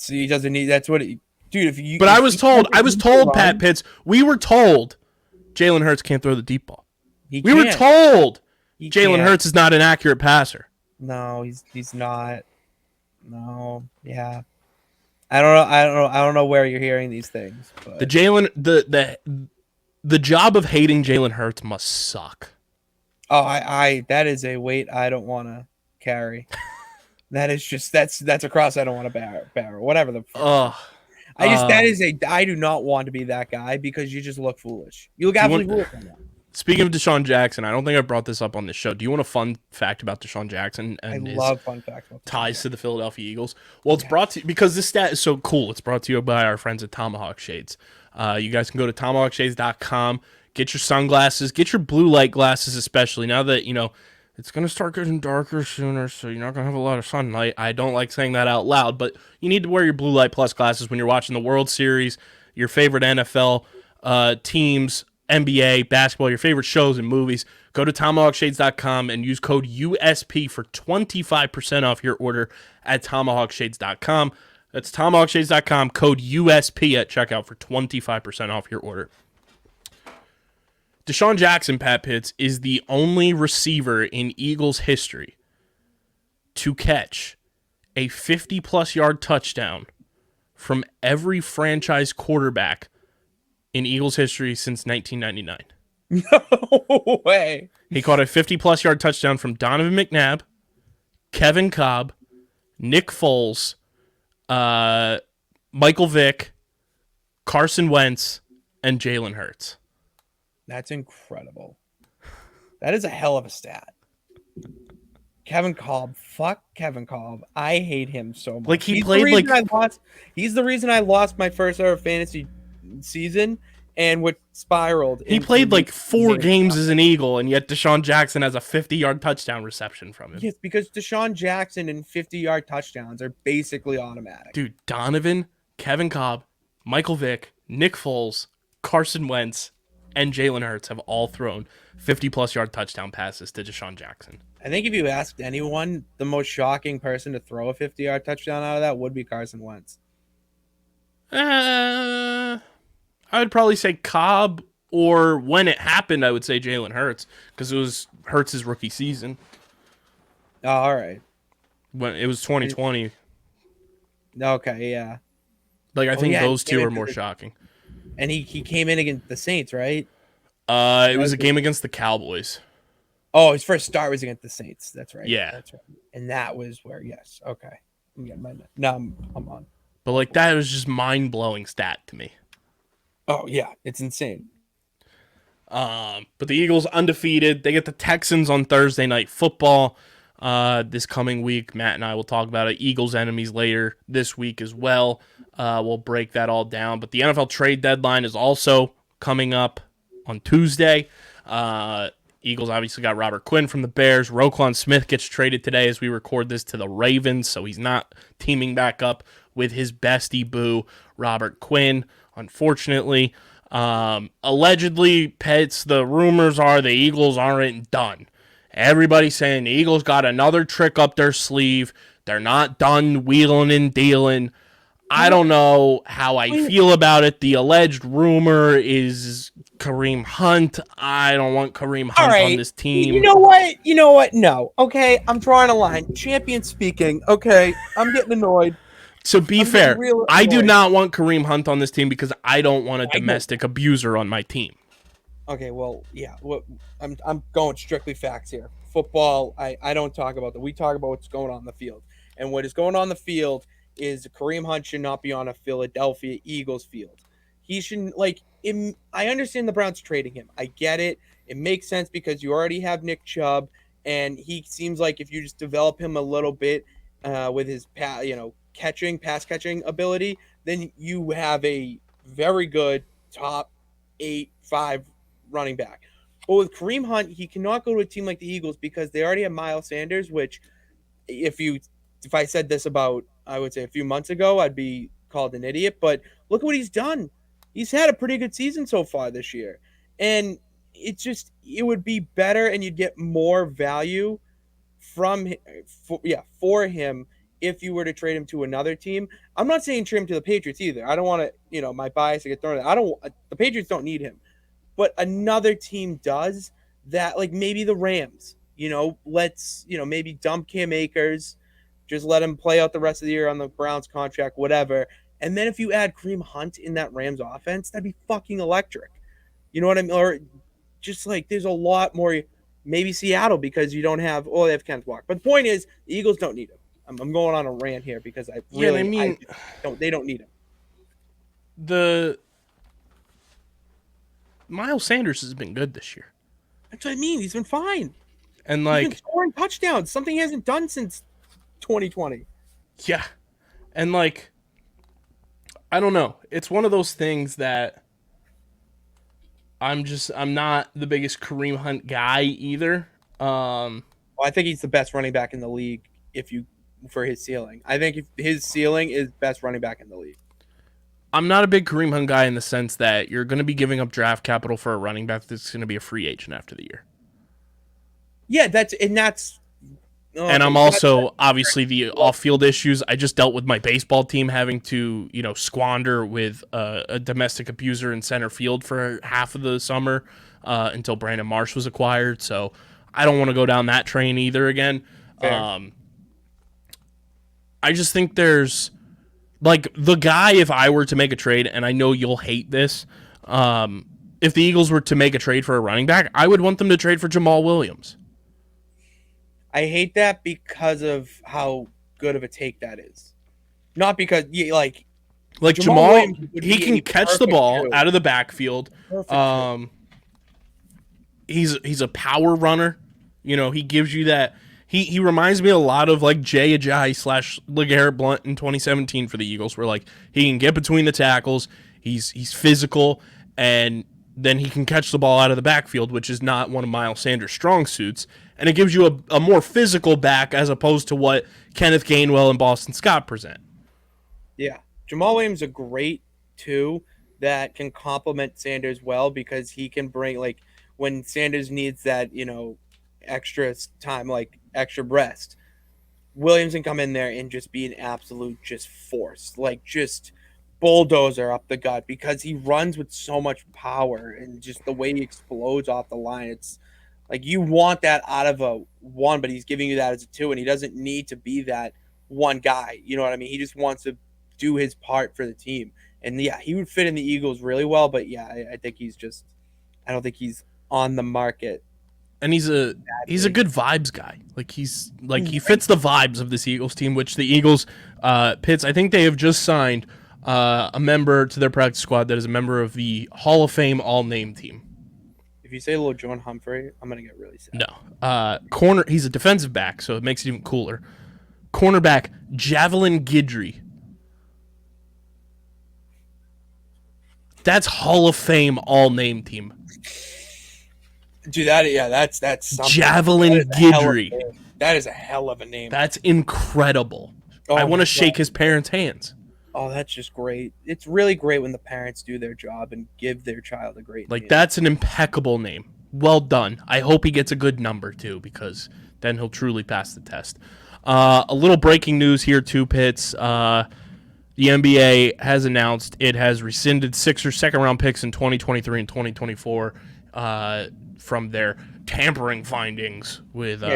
He doesn't need. That's what, dude. If you. But if I was told, Pat Pitts, we were told Jalen Hurts can't throw the deep ball. We were told Jalen Hurts is not an accurate passer. No, he's not. No, yeah. I don't know where you're hearing these things. But The job of hating Jalen Hurts must suck. oh, that is a weight I don't want to carry. That is just that's a cross I don't want to bear. Whatever the. I do not want to be that guy because you just look foolish. You look absolutely foolish on that. Speaking of Deshaun Jackson, I don't think I brought this up on this show. Do you want a fun fact about Deshaun Jackson and I his love fun facts about ties to the Philadelphia Eagles? Well, it's brought to because this stat is so cool. It's brought to you by our friends at Tomahawk Shades. You guys can go to tomahawkshades.com, get your sunglasses, get your blue light glasses, especially now that it's going to start getting darker sooner, so you're not going to have a lot of sunlight. I don't like saying that out loud, but you need to wear your blue light plus glasses when you're watching the World Series, your favorite NFL teams, NBA, basketball, your favorite shows and movies. Go to tomahawkshades.com and use code USP for 25% off your order at tomahawkshades.com. That's tomahawkshades.com, code USP at checkout for 25% off your order. Deshaun Jackson, Pat Pitts, is the only receiver in Eagles history to catch a 50-plus yard touchdown from every franchise quarterback in Eagles history since 1999. No way. He caught a 50-plus yard touchdown from Donovan McNabb, Kevin Cobb, Nick Foles, Michael Vick, Carson Wentz, and Jalen Hurts. That's incredible. That is a hell of a stat. Kevin Cobb. Fuck Kevin Cobb. I hate him so much. Like, he's the reason I lost my first ever fantasy season and what spiraled. He played like 4 games as an Eagle, and yet Deshaun Jackson has a 50-yard touchdown reception from him. Yes, because Deshaun Jackson and 50-yard touchdowns are basically automatic. Dude, Donovan, Kevin Cobb, Michael Vick, Nick Foles, Carson Wentz, and Jalen Hurts have all thrown 50-plus yard touchdown passes to Deshaun Jackson. I think if you asked anyone, the most shocking person to throw a 50-yard touchdown out of that would be Carson Wentz. I would probably say Cobb, or when it happened, I would say Jalen Hurts, because it was Hurts' rookie season. Oh, all right. When it was 2020. Okay, yeah. Like, I think yeah, those he two came are into more the- shocking. And he came in against the Saints, right? It was a game against the Cowboys. Oh, his first start was against the Saints. That's right. Yeah. That's right. And that was where, yes. Okay. I'm getting my now I'm on. But, like, that was just mind-blowing stat to me. Oh, yeah. It's insane. But the Eagles undefeated. They get the Texans on Thursday Night Football this coming week. Matt and I will talk about it. Eagles enemies later this week as well. We'll break that all down. But the NFL trade deadline is also coming up on Tuesday. Eagles obviously got Robert Quinn from the Bears. Roquan Smith gets traded today as we record this to the Ravens, so he's not teaming back up with his bestie boo, Robert Quinn, unfortunately. Allegedly, Pets, the rumors are the Eagles aren't done. Everybody's saying the Eagles got another trick up their sleeve. They're not done wheeling and dealing. I don't know how I feel about it. The alleged rumor is Kareem Hunt. I don't want Kareem Hunt on this team. You know what? No. Okay, I'm drawing a line. Champion speaking. Okay, I'm getting annoyed. To be fair, real I do annoyed. not want Kareem Hunt on this team because I don't want a domestic abuser on my team. Okay, well, yeah. I'm going strictly facts here. Football, I don't talk about that. We talk about what's going on in the field. And what is going on in the field is Kareem Hunt should not be on a Philadelphia Eagles field. He shouldn't, I understand the Browns trading him. I get it. It makes sense because you already have Nick Chubb, and he seems like if you just develop him a little bit with his pass catching ability, then you have a very good top 8-5 running back. But with Kareem Hunt, he cannot go to a team like the Eagles because they already have Miles Sanders, which if I said this about, I would say a few months ago, I'd be called an idiot. But look what he's done. He's had a pretty good season so far this year. And it would be better and you'd get more value for him if you were to trade him to another team. I'm not saying trade him to the Patriots either. I don't want to, my bias to get thrown. The Patriots don't need him. But another team does that, like maybe the Rams, maybe dump Cam Akers, just let him play out the rest of the year on the Browns contract, whatever. And then if you add Kareem Hunt in that Rams offense, that'd be fucking electric. You know what I mean? Or just there's a lot more, maybe Seattle because you don't have, they have Kenneth Walker. But the point is, the Eagles don't need him. I'm going on a rant here because they don't need him. The Miles Sanders has been good this year. That's what I mean. He's been fine. And he's been scoring touchdowns, something he hasn't done since 2020. Yeah. And I don't know. It's one of those things that I'm not the biggest Kareem Hunt guy either. I think he's the best running back in the league for his ceiling. I think if his ceiling is best running back in the league. I'm not a big Kareem Hunt guy in the sense that you're going to be giving up draft capital for a running back that's going to be a free agent after the year. Yeah, and I'm also obviously the off-field issues. I just dealt with my baseball team having to, squander with a domestic abuser in center field for half of the summer until Brandon Marsh was acquired. So I don't want to go down that train either again. I just think there's the guy, if I were to make a trade, and I know you'll hate this, if the Eagles were to make a trade for a running back, I would want them to trade for Jamal Williams. I hate that because of how good of a take that is. Not because Jamal he can catch the ball out of the backfield. He's a power runner. He gives you that. He reminds me a lot of Jay Ajayi / LeGarrette Blount in 2017 for the Eagles, where he can get between the tackles. He's physical, and then he can catch the ball out of the backfield, which is not one of Miles Sanders' strong suits. And it gives you a more physical back as opposed to what Kenneth Gainwell and Boston Scott present. Yeah. Jamal Williams is a great 2, that can complement Sanders well, because he can bring, like, when Sanders needs that, extra time, like extra rest, Williams can come in there and just be an absolute just force, like just bulldozer up the gut, because he runs with so much power and just the way he explodes off the line. It's like you want that out of a one, but he's giving you that as a two, and he doesn't need to be that one guy. You know what I mean? He just wants to do his part for the team. And yeah, he would fit in the Eagles really well, but yeah, I think I don't think he's on the market. And he's a good vibes guy. Like he fits the vibes of this Eagles team, which the Eagles Pitts, I think they have just signed a member to their practice squad that is a member of the Hall of Fame all name team. If you say little John Humphrey, I'm gonna get really sad. No. Corner, he's a defensive back, so it makes it even cooler. Cornerback Javelin Guidry. That's Hall of Fame all name team. Dude, that's something. Javelin Guidry. That is a hell of a name. That's incredible. I want to shake his parents' hands. Oh, that's just great. It's really great when the parents do their job and give their child a great name. That's an impeccable name. Well done. I hope he gets a good number, too, because then he'll truly pass the test. A little breaking news here, too, Pitts. The NBA has announced it has rescinded Sixers second-round picks in 2023 and 2024 from their tampering findings with James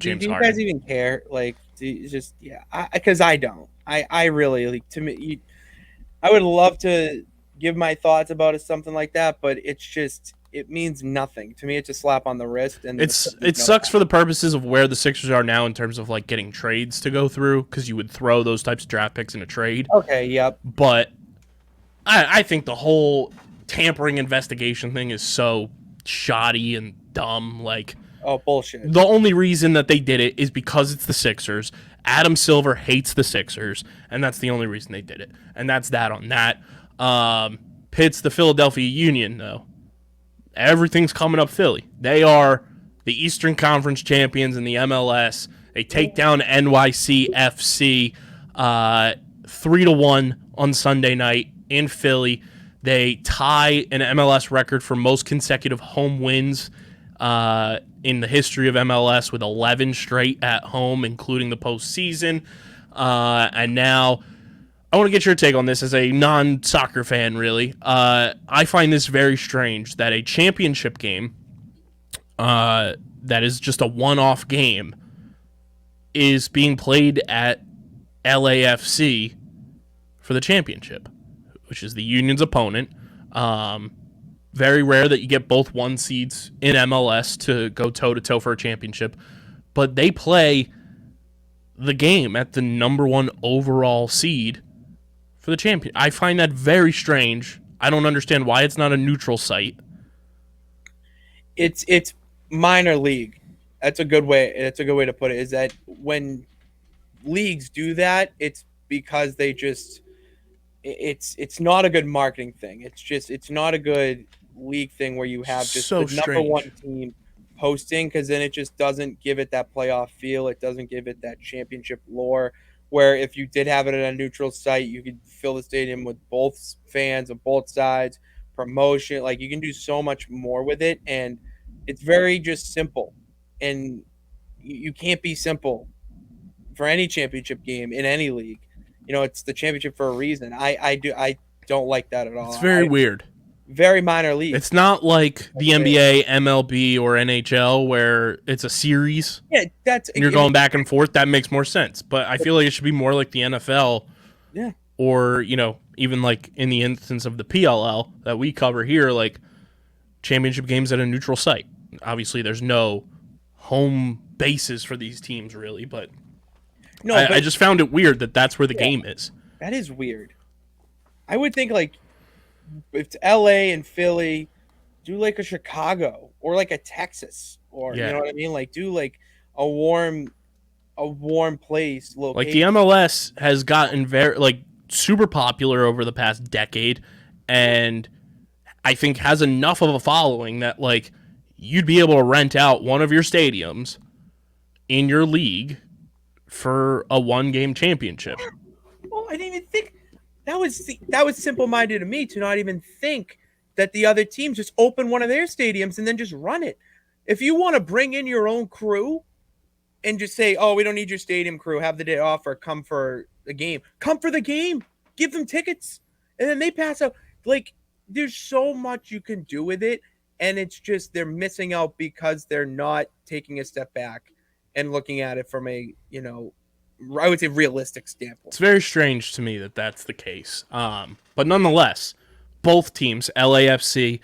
Harden. Do you guys even care? Like, because I don't. I really, like, to me, I would love to give my thoughts about something like that, but it's just, it means nothing to me. It's a slap on the wrist, and it sucks for the purposes of where the Sixers are now in terms of like getting trades to go through, because you would throw those types of draft picks in a trade. Okay, yep. But I think the whole tampering investigation thing is so shoddy and dumb. Like, oh, bullshit. The only reason that they did it is because it's the Sixers. Adam Silver hates the Sixers, and that's the only reason they did it. And that's that on that. Pitts, the Philadelphia Union, though. Everything's coming up Philly. They are the Eastern Conference champions in the MLS. They take down NYCFC 3-1 on Sunday night in Philly. They tie an MLS record for most consecutive home wins in the history of MLS with 11 straight at home, including the postseason. And now, I want to get your take on this as a non-soccer fan, really. I find this very strange that a championship game that is just a one-off game is being played at LAFC for the championship, which is the Union's opponent. Very rare that you get both one seeds in MLS to go toe-to-toe for a championship, but they play the game at the number one overall seed for the champion. I find that very strange. I don't understand why it's not a neutral site. It's minor league. That's a good way. That's a good way to put it. Is that when leagues do that, it's because they just it's not a good marketing thing. It's not a good league thing where you have just so the number one team hosting, because then it just doesn't give it that playoff feel. It doesn't give it that championship lore. Where if you did have it at a neutral site, you could fill the stadium with both fans of both sides, promotion. Like, you can do so much more with it, and it's very just simple. And you can't be simple for any championship game in any league. It's the championship for a reason. I don't like that at all. It's very weird. Very minor league. It's not like the NBA, MLB, or NHL where it's a series. Yeah, and you're going back and forth. That makes more sense. But I feel like it should be more like the NFL. Yeah. Or, even like in the instance of the PLL that we cover here, like championship games at a neutral site. Obviously, there's no home bases for these teams, really. But I just found it weird that that's where the game is. That is weird. I would think, like, if it's LA and Philly, do like a Chicago or like a Texas, or you know what I mean? Like, do like a warm place location. Like, the MLS has gotten very super popular over the past decade, and I think has enough of a following that like you'd be able to rent out one of your stadiums in your league for a one-game championship. Well, I didn't even think. That was simple-minded to me to not even think that the other teams just open one of their stadiums and then just run it. If you want to bring in your own crew and just say, "Oh, we don't need your stadium crew. Have the day off or come for the game." Come for the game. Give them tickets, and then they pass out. Like, there's so much you can do with it, and it's just they're missing out because they're not taking a step back and looking at it from a I would say realistic standpoint. It's very strange to me that that's the case. But nonetheless, both teams, LAFC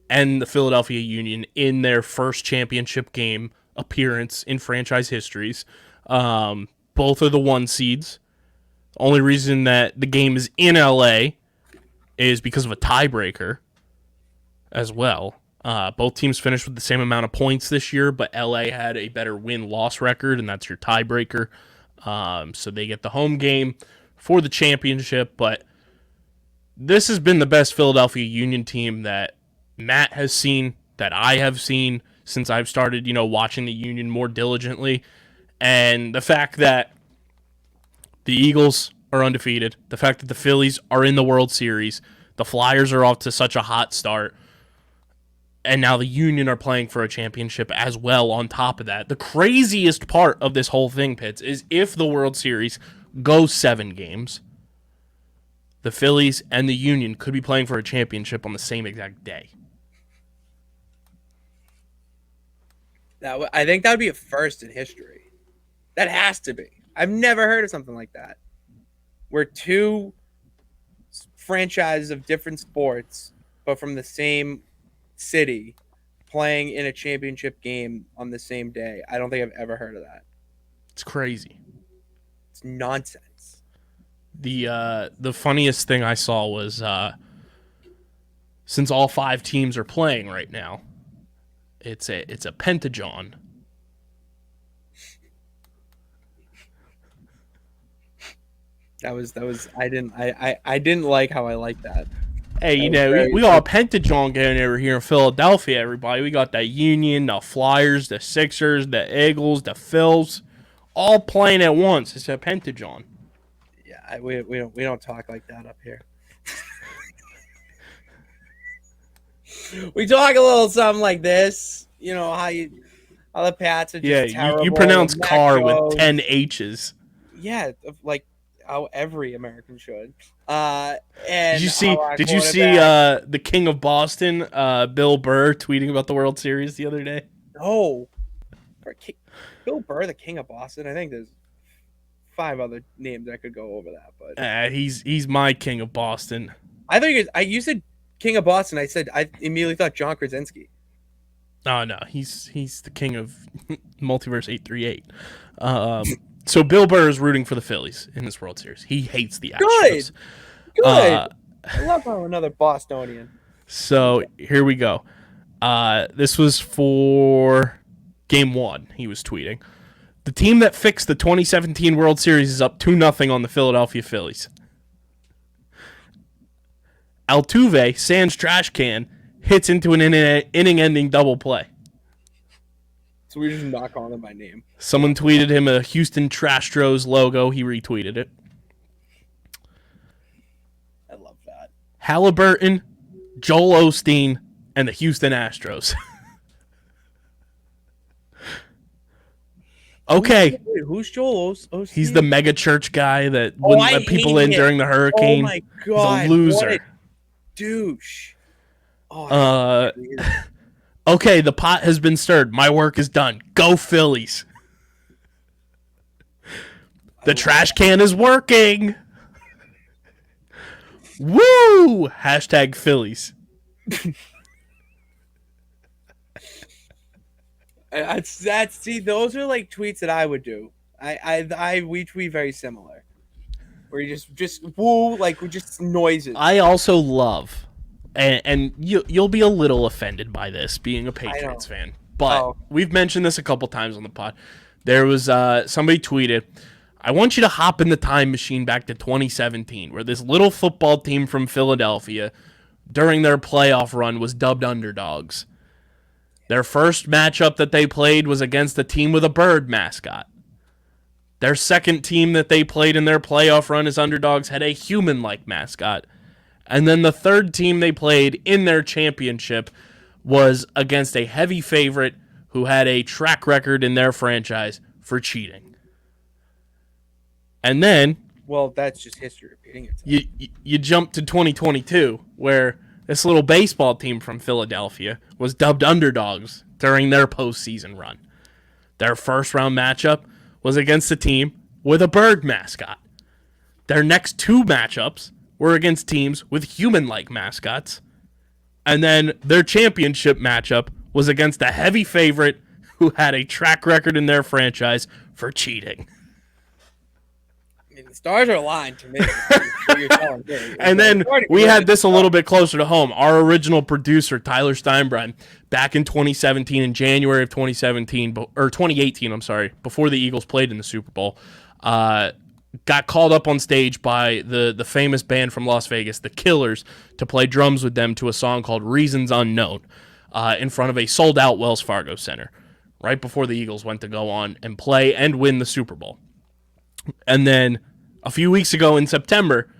and the Philadelphia Union, in their first championship game appearance in franchise histories, both are the 1 seeds. The only reason that the game is in LA is because of a tiebreaker as well. Both teams finished with the same amount of points this year, but LA had a better win-loss record, and that's your tiebreaker. So they get the home game for the championship, but this has been the best Philadelphia Union team that Matt has seen, that I have seen since I've started, watching the Union more diligently. And the fact that the Eagles are undefeated, the fact that the Phillies are in the World Series, the Flyers are off to such a hot start, and now the Union are playing for a championship as well on top of that. The craziest part of this whole thing, Pitts, is if the World Series goes 7 games, the Phillies and the Union could be playing for a championship on the same exact day. I think that would be a first in history. That has to be. I've never heard of something like that, where 2 franchises of different sports, but from the same city, playing in a championship game on the same day. I don't think I've ever heard of that. It's crazy. It's nonsense. The funniest thing I saw was since all 5 teams are playing right now, it's a pentagon. That was I didn't like how I liked that. Hey, we got a pentagon going over here in Philadelphia, everybody. We got the Union, the Flyers, the Sixers, the Eagles, the Phils, all playing at once. It's a pentagon. Yeah, we don't talk like that up here. We talk a little something like this. How the Pats are just terrible. You pronounce car with 10 H's. Yeah, like how every American should. And did you see the King of Boston, Bill Burr, tweeting about the World Series the other day? No. Bill Burr, the King of Boston. I think there's 5 other names that could go over that, but he's my King of Boston. I think you said King of Boston. I immediately thought John Krasinski. Oh no, he's the king of Multiverse 838. So Bill Burr is rooting for the Phillies in this World Series. He hates the Astros. Good. I love how another Bostonian. So here we go. This was for Game 1. He was tweeting. The team that fixed the 2017 World Series is up 2-0 on the Philadelphia Phillies. Altuve, sans trash can, hits into an inning-ending double play. So we're just not calling him by name. Someone tweeted him a Houston Trastros logo. He retweeted it. I love that. Halliburton, Joel Osteen, and the Houston Astros. Okay. Who's Joel Osteen? He's the mega church guy that wouldn't let people in during the hurricane. Oh my God. He's a loser. What a douche. Oh, okay, the pot has been stirred. My work is done. Go Phillies. The trash can is working. Woo! Hashtag Phillies. See, those are like tweets that I would do. We tweet very similar. Where you just woo, like just noises. I also love, and you'll be a little offended by this, being a Patriots fan, but we've mentioned this a couple times on the pod. There was somebody tweeted, I want you to hop in the time machine back to 2017, where this little football team from Philadelphia, during their playoff run, was dubbed underdogs. Their first matchup that they played was against a team with a bird mascot. Their second team that they played in their playoff run as underdogs had a human-like mascot. And then the third team they played in their championship was against a heavy favorite who had a track record in their franchise for cheating. And then Well, that's just history repeating itself. you jump to 2022, where this little baseball team from Philadelphia was dubbed underdogs during their postseason run. Their first round matchup was against a team with a bird mascot. Their next two matchups were against teams with human-like mascots. And then their championship matchup was against a heavy favorite who had a track record in their franchise for cheating. I mean, the stars are aligned to me. What you're telling me. And then we had this a little bit closer to home. Our original producer, Tyler Steinbrun, back in 2017, in January of 2017, or 2018, I'm sorry, before the Eagles played in the Super Bowl, got called up on stage by the famous band from Las Vegas, the Killers, to play drums with them to a song called Reasons Unknown in front of a sold-out Wells Fargo Center, right before the Eagles went to go on and play and win the Super Bowl. And then a few weeks ago in September,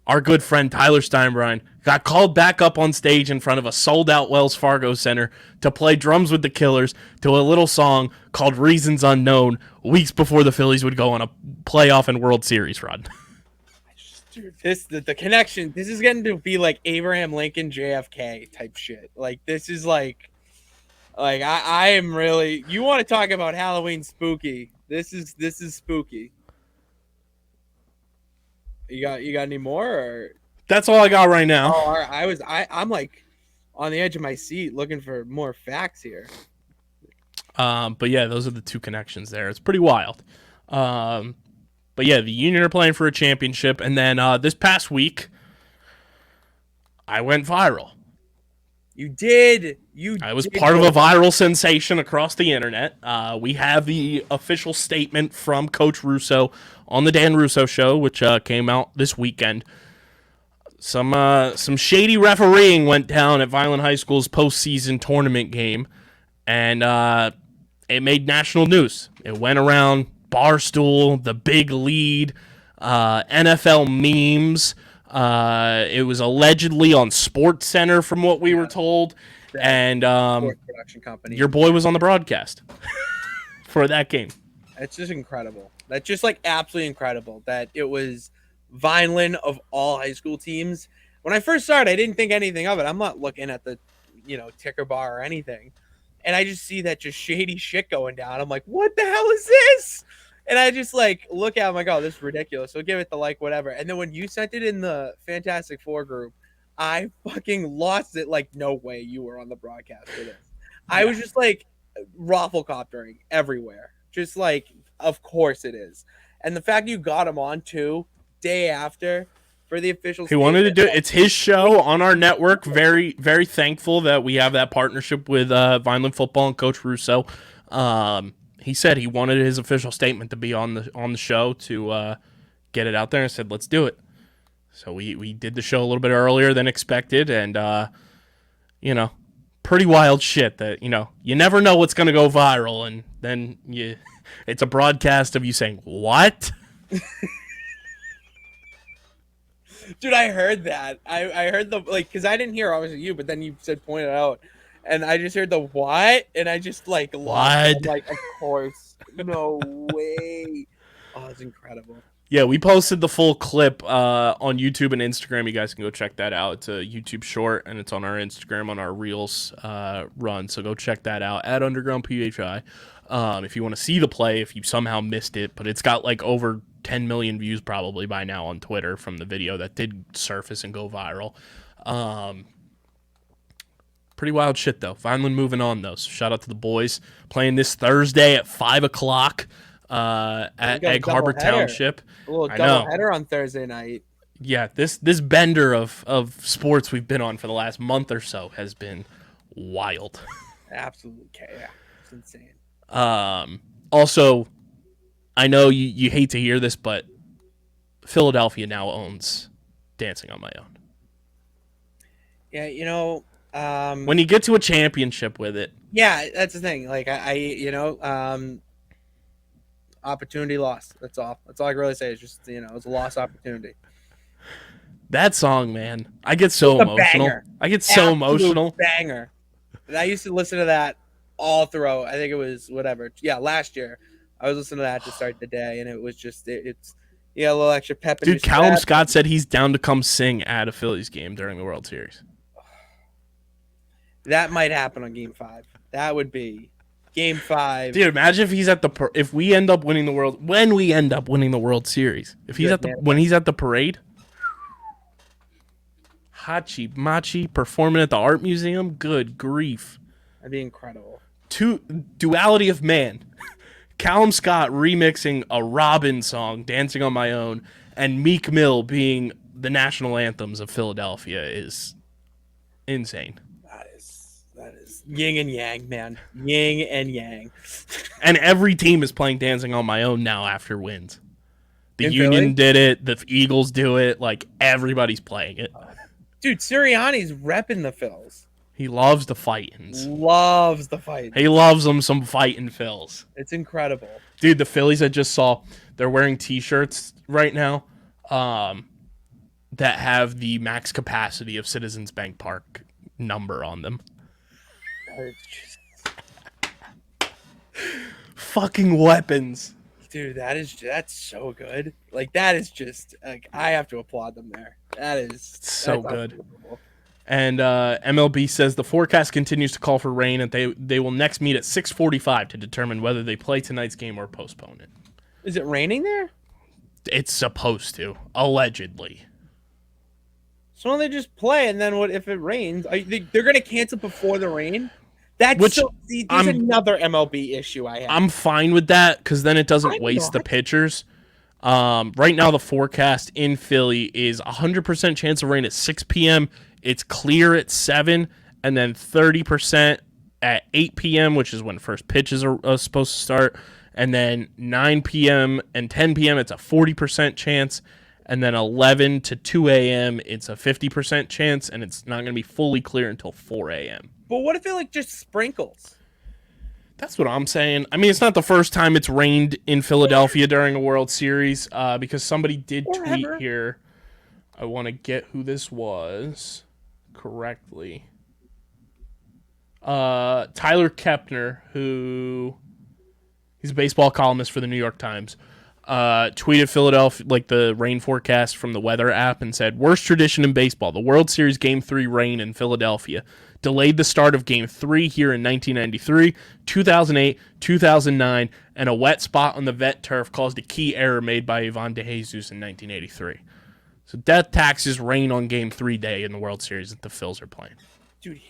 our good friend Tyler Steinbrun got called back up on stage in front of a sold-out Wells Fargo Center to play drums with the Killers to a little song called Reasons Unknown weeks before the Phillies would go on a playoff and World Series run. Dude, the connection, this is getting to be like Abraham Lincoln JFK type shit. Like, this is like I am really, you want to talk about Halloween spooky. This is spooky. You got any more, or? That's all I got right now. Oh, all right. I'm like on the edge of my seat looking for more facts here. But yeah, those are the two connections there. It's pretty wild. But yeah, the Union are playing for a championship, and then this past week, I went viral. You did. I was part of a viral sensation across the internet. We have the official statement from Coach Russo on the Dan Russo Show, which came out this weekend. Some shady refereeing went down at Vineland High School's postseason tournament game, and it made national news. It went around Barstool, The Big Lead, NFL memes. It was allegedly on Sports Center, from what we were told, and production company. Your boy was on the broadcast for that game. It's just incredible. That's just like absolutely incredible that it was Vineland of all high school teams. When I first started, I didn't think anything of it. I'm not looking at the, ticker bar or anything. And I just see that just shady shit going down. I'm like, what the hell is this? And I just like look at it, I'm like, oh, this is ridiculous. So give it the like, whatever. And then when you sent it in the Fantastic Four group, I fucking lost it. Like, no way you were on the broadcast for this. Yeah. I was just like rafflecoptering everywhere. Just like, of course it is. And the fact you got him on too, day after, for the official. He wanted to do it. It's his show on our network. Very, very thankful that we have that partnership with Vineland Football and Coach Russo. He said he wanted his official statement to be on the show to get it out there, and said, let's do it. So we did the show a little bit earlier than expected, and pretty wild shit that, you never know what's going to go viral, and then it's a broadcast of you saying, what? Dude, I heard that. I heard because I didn't hear obviously you, but then you said point it out, and I just heard the what, and I just like what? Like, of course, no way. Oh, it's incredible. Yeah, we posted the full clip on YouTube and Instagram. You guys can go check that out. It's a YouTube short, and it's on our Instagram on our Reels run. So go check that out at Underground PHI. If you want to see the play, if you somehow missed it, but it's got like over 10 million views probably by now on Twitter from the video that did surface and go viral. Pretty wild shit, though. Vineland moving on, though. So shout out to the boys playing this Thursday at 5 o'clock at Egg Harbor Township. A little double header on Thursday night. Yeah, this bender of sports we've been on for the last month or so has been wild. Absolute chaos. It's insane. Also, I know you hate to hear this, but Philadelphia now owns Dancing on My Own. Yeah, when you get to a championship with it. Yeah, that's the thing. Like opportunity lost. That's all. That's all I can really say. Is just it was a lost opportunity. That song, man, I get so emotional. Banger. I get so Absolute emotional. banger. And I used to listen to that all throughout. I think it was last year. I was listening to that to start the day, and it was just it's a little extra pep in your Dude, Callum step. Scott said he's down to come sing at a Phillies game during the World Series. That might happen on Game 5. That would be Game 5. Dude, imagine if he's at if we end up winning the World Series. If he's when he's at the parade. Hachi Machi performing at the art museum. Good grief. That'd be incredible. Duality of man. Callum Scott remixing a Robin song, Dancing on My Own, and Meek Mill being the national anthems of Philadelphia is insane. That is yin and yang, man. Yin and yang. And every team is playing Dancing on My Own now after wins. The In Union Philly? did it. The Eagles do it. Like, everybody's playing it. Dude, Sirianni's repping the Phils. He loves the fightins. Loves the fight. He loves them some fighting Phils. It's incredible. Dude, the Phillies I just saw, they're wearing T-shirts right now that have the max capacity of Citizens Bank Park number on them. Fucking weapons. Dude, that's so good. Like, that is just I have to applaud them there. That's so good. And MLB says the forecast continues to call for rain, and they will next meet at 6:45 to determine whether they play tonight's game or postpone it. Is it raining there? It's supposed to, allegedly. So why don't they just play, and then what if it rains? They're going to cancel before the rain? There's another MLB issue I have. I'm fine with that because then it doesn't waste the pitchers. Right now, the forecast in Philly is 100% chance of rain at 6 p.m. It's clear at 7, and then 30% at 8 p.m., which is when first pitches are supposed to start. And then 9 p.m. and 10 p.m., it's a 40% chance. And then 11 to 2 a.m., it's a 50% chance, and it's not going to be fully clear until 4 a.m. But what if it just sprinkles? That's what I'm saying. I mean, it's not the first time it's rained in Philadelphia during a World Series because somebody did tweet here. I want to get who this was correctly. Tyler Kepner, he's a baseball columnist for the New York Times, tweeted Philadelphia, like the rain forecast from the weather app, and said, worst tradition in baseball, the World Series Game 3 rain in Philadelphia. Delayed the start of Game 3 here in 1993, 2008, 2009, and a wet spot on the vet turf caused a key error made by Ivan De Jesus in 1983. So death taxes rain on Game 3 day in the World Series that the Phils are playing. Dude,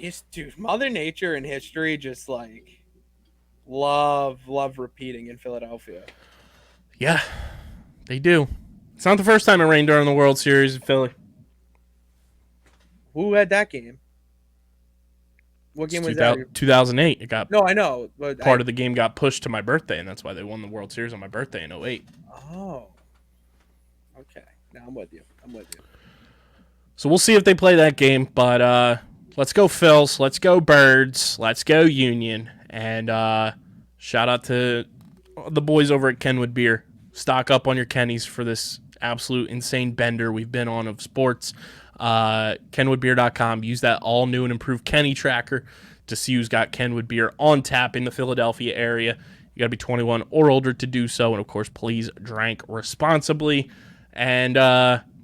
Mother Nature and history just love repeating in Philadelphia. Yeah, they do. It's not the first time it rained during the World Series in Philly. Who had that game? What game was that? 2008. It got No, I know. But part of the game got pushed to my birthday, and that's why they won the World Series on my birthday in 08. Oh. Okay. Now I'm with you. So we'll see if they play that game, but let's go Phils. Let's go Birds. Let's go Union. And shout out to the boys over at Kenwood Beer. Stock up on your Kennies for this absolute insane bender we've been on of sports. KenwoodBeer.com. Use that all new and improved Kenny tracker to see who's got Kenwood Beer on tap in the Philadelphia area. You got to be 21 or older to do so. And, of course, please drink responsibly. And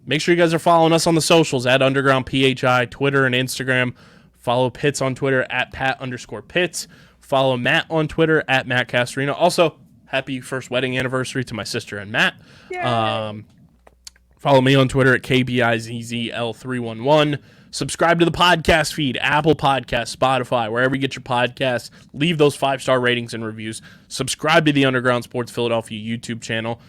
make sure you guys are following us on the socials at UndergroundPHI, Twitter and Instagram. Follow Pitts on Twitter at Pat_Pitts. Follow Matt on Twitter at Matt Castorino. Also, happy first wedding anniversary to my sister and Matt. Follow me on Twitter at KBIZZL311. Subscribe to the podcast feed, Apple Podcasts, Spotify, wherever you get your podcasts. Leave those 5-star ratings and reviews. Subscribe to the Underground Sports Philadelphia YouTube channel.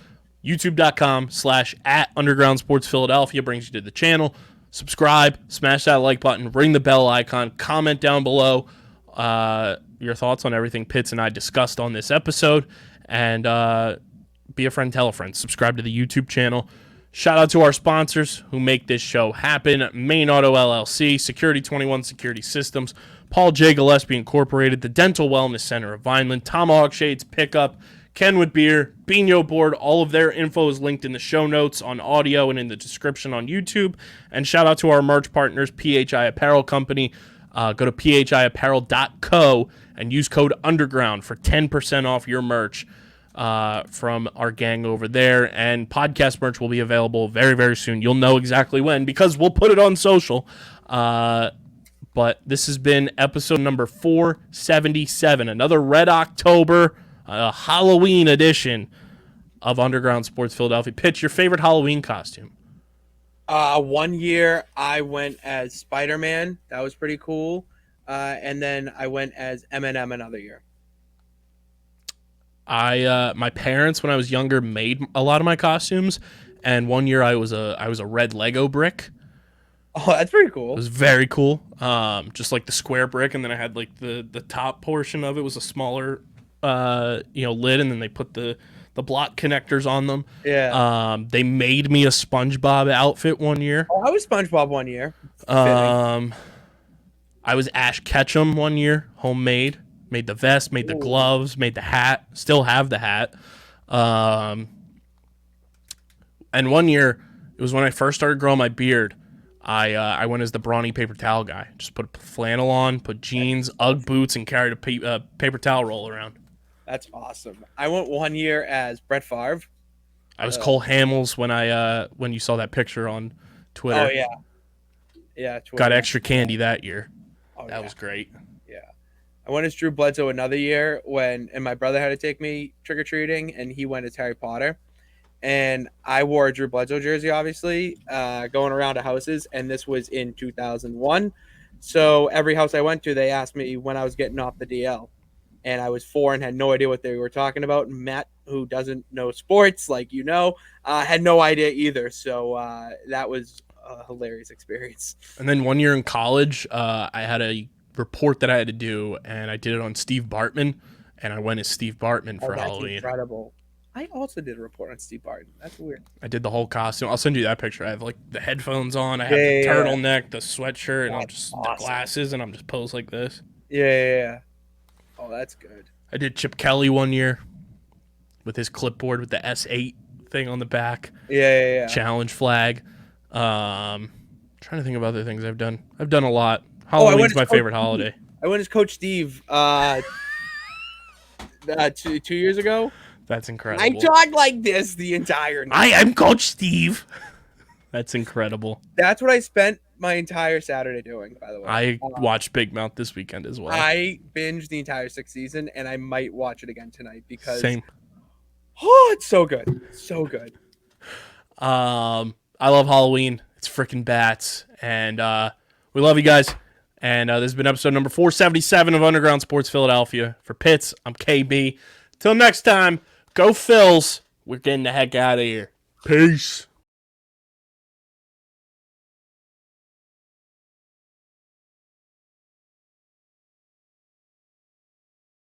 YouTube.com/@UndergroundSportsPhiladelphia brings you to the channel. Subscribe, smash that like button, ring the bell icon, comment down below your thoughts on everything Pitts and I discussed on this episode, and be a friend, tell a friend. Subscribe to the YouTube channel. Shout out to our sponsors who make this show happen. Main Auto LLC, Security 21 Security Systems, Paul J. Gillespie Incorporated, the Dental Wellness Center of Vineland, Tomahawk Shades Pickup, Kenwood Beer, Bino Board. All of their info is linked in the show notes on audio and in the description on YouTube. And shout out to our merch partners, PHI Apparel Company. Go to phiapparel.co and use code UNDERGROUND for 10% off your merch from our gang over there. And podcast merch will be available very, very soon. You'll know exactly when because we'll put it on social. But this has been episode number 477, another Red October, Halloween edition of Underground Sports Philadelphia. Pitch, your favorite Halloween costume? 1 year I went as Spider-Man. That was pretty cool. And then I went as Eminem another year. My parents, when I was younger, made a lot of my costumes, and 1 year I was a red Lego brick. Oh, that's pretty cool. It was very cool. Just like the square brick, and then I had like the top portion of it was a smaller lid, and then they put the block connectors on them. Yeah. They made me a SpongeBob outfit 1 year. Oh, I was SpongeBob 1 year. I was Ash Ketchum 1 year, homemade. Made the vest, made the gloves, made the hat. Still have the hat. And 1 year, it was when I first started growing my beard. I went as the brawny paper towel guy. Just put flannel on, put jeans, Ugg boots, and carried a paper towel roll around. That's awesome. I went 1 year as Brett Favre. I was Cole Hamels when you saw that picture on Twitter. Oh yeah, yeah. Twitter. Got extra candy that year. Oh, that was great. Yeah. I went as Drew Bledsoe another year and my brother had to take me trick or treating, and he went as Harry Potter. And I wore a Drew Bledsoe jersey, obviously, going around to houses, and this was in 2001. So every house I went to, they asked me when I was getting off the DL. And I was 4 and had no idea what they were talking about. And Matt, who doesn't know sports, like had no idea either. So that was a hilarious experience. And then 1 year in college, I had a report that I had to do, and I did it on Steve Bartman, and I went as Steve Bartman for Halloween. Incredible. I also did a report on Steve Barton. That's weird. I did the whole costume. I'll send you that picture. I have like the headphones on. I have the turtleneck, the sweatshirt, and I'm just awesome. The glasses, and I'm just posed like this. Yeah. Oh, that's good. I did Chip Kelly 1 year with his clipboard with the S8 thing on the back. Yeah. Challenge flag. Trying to think of other things I've done. I've done a lot. Halloween's my favorite holiday. I went as Coach Steve 2 years ago. That's incredible. I talked like this the entire night. I am Coach Steve. That's incredible. That's what I spent my entire Saturday doing, by the way. I watched Big Mouth this weekend as well. I binged the entire 6th season, and I might watch it again tonight because Same. Oh, it's so good. So good. I love Halloween. It's freaking bats. And we love you guys. And this has been episode number 477 of Underground Sports Philadelphia. For Pitts, I'm KB. Till next time, go Phils. We're getting the heck out of here. Peace.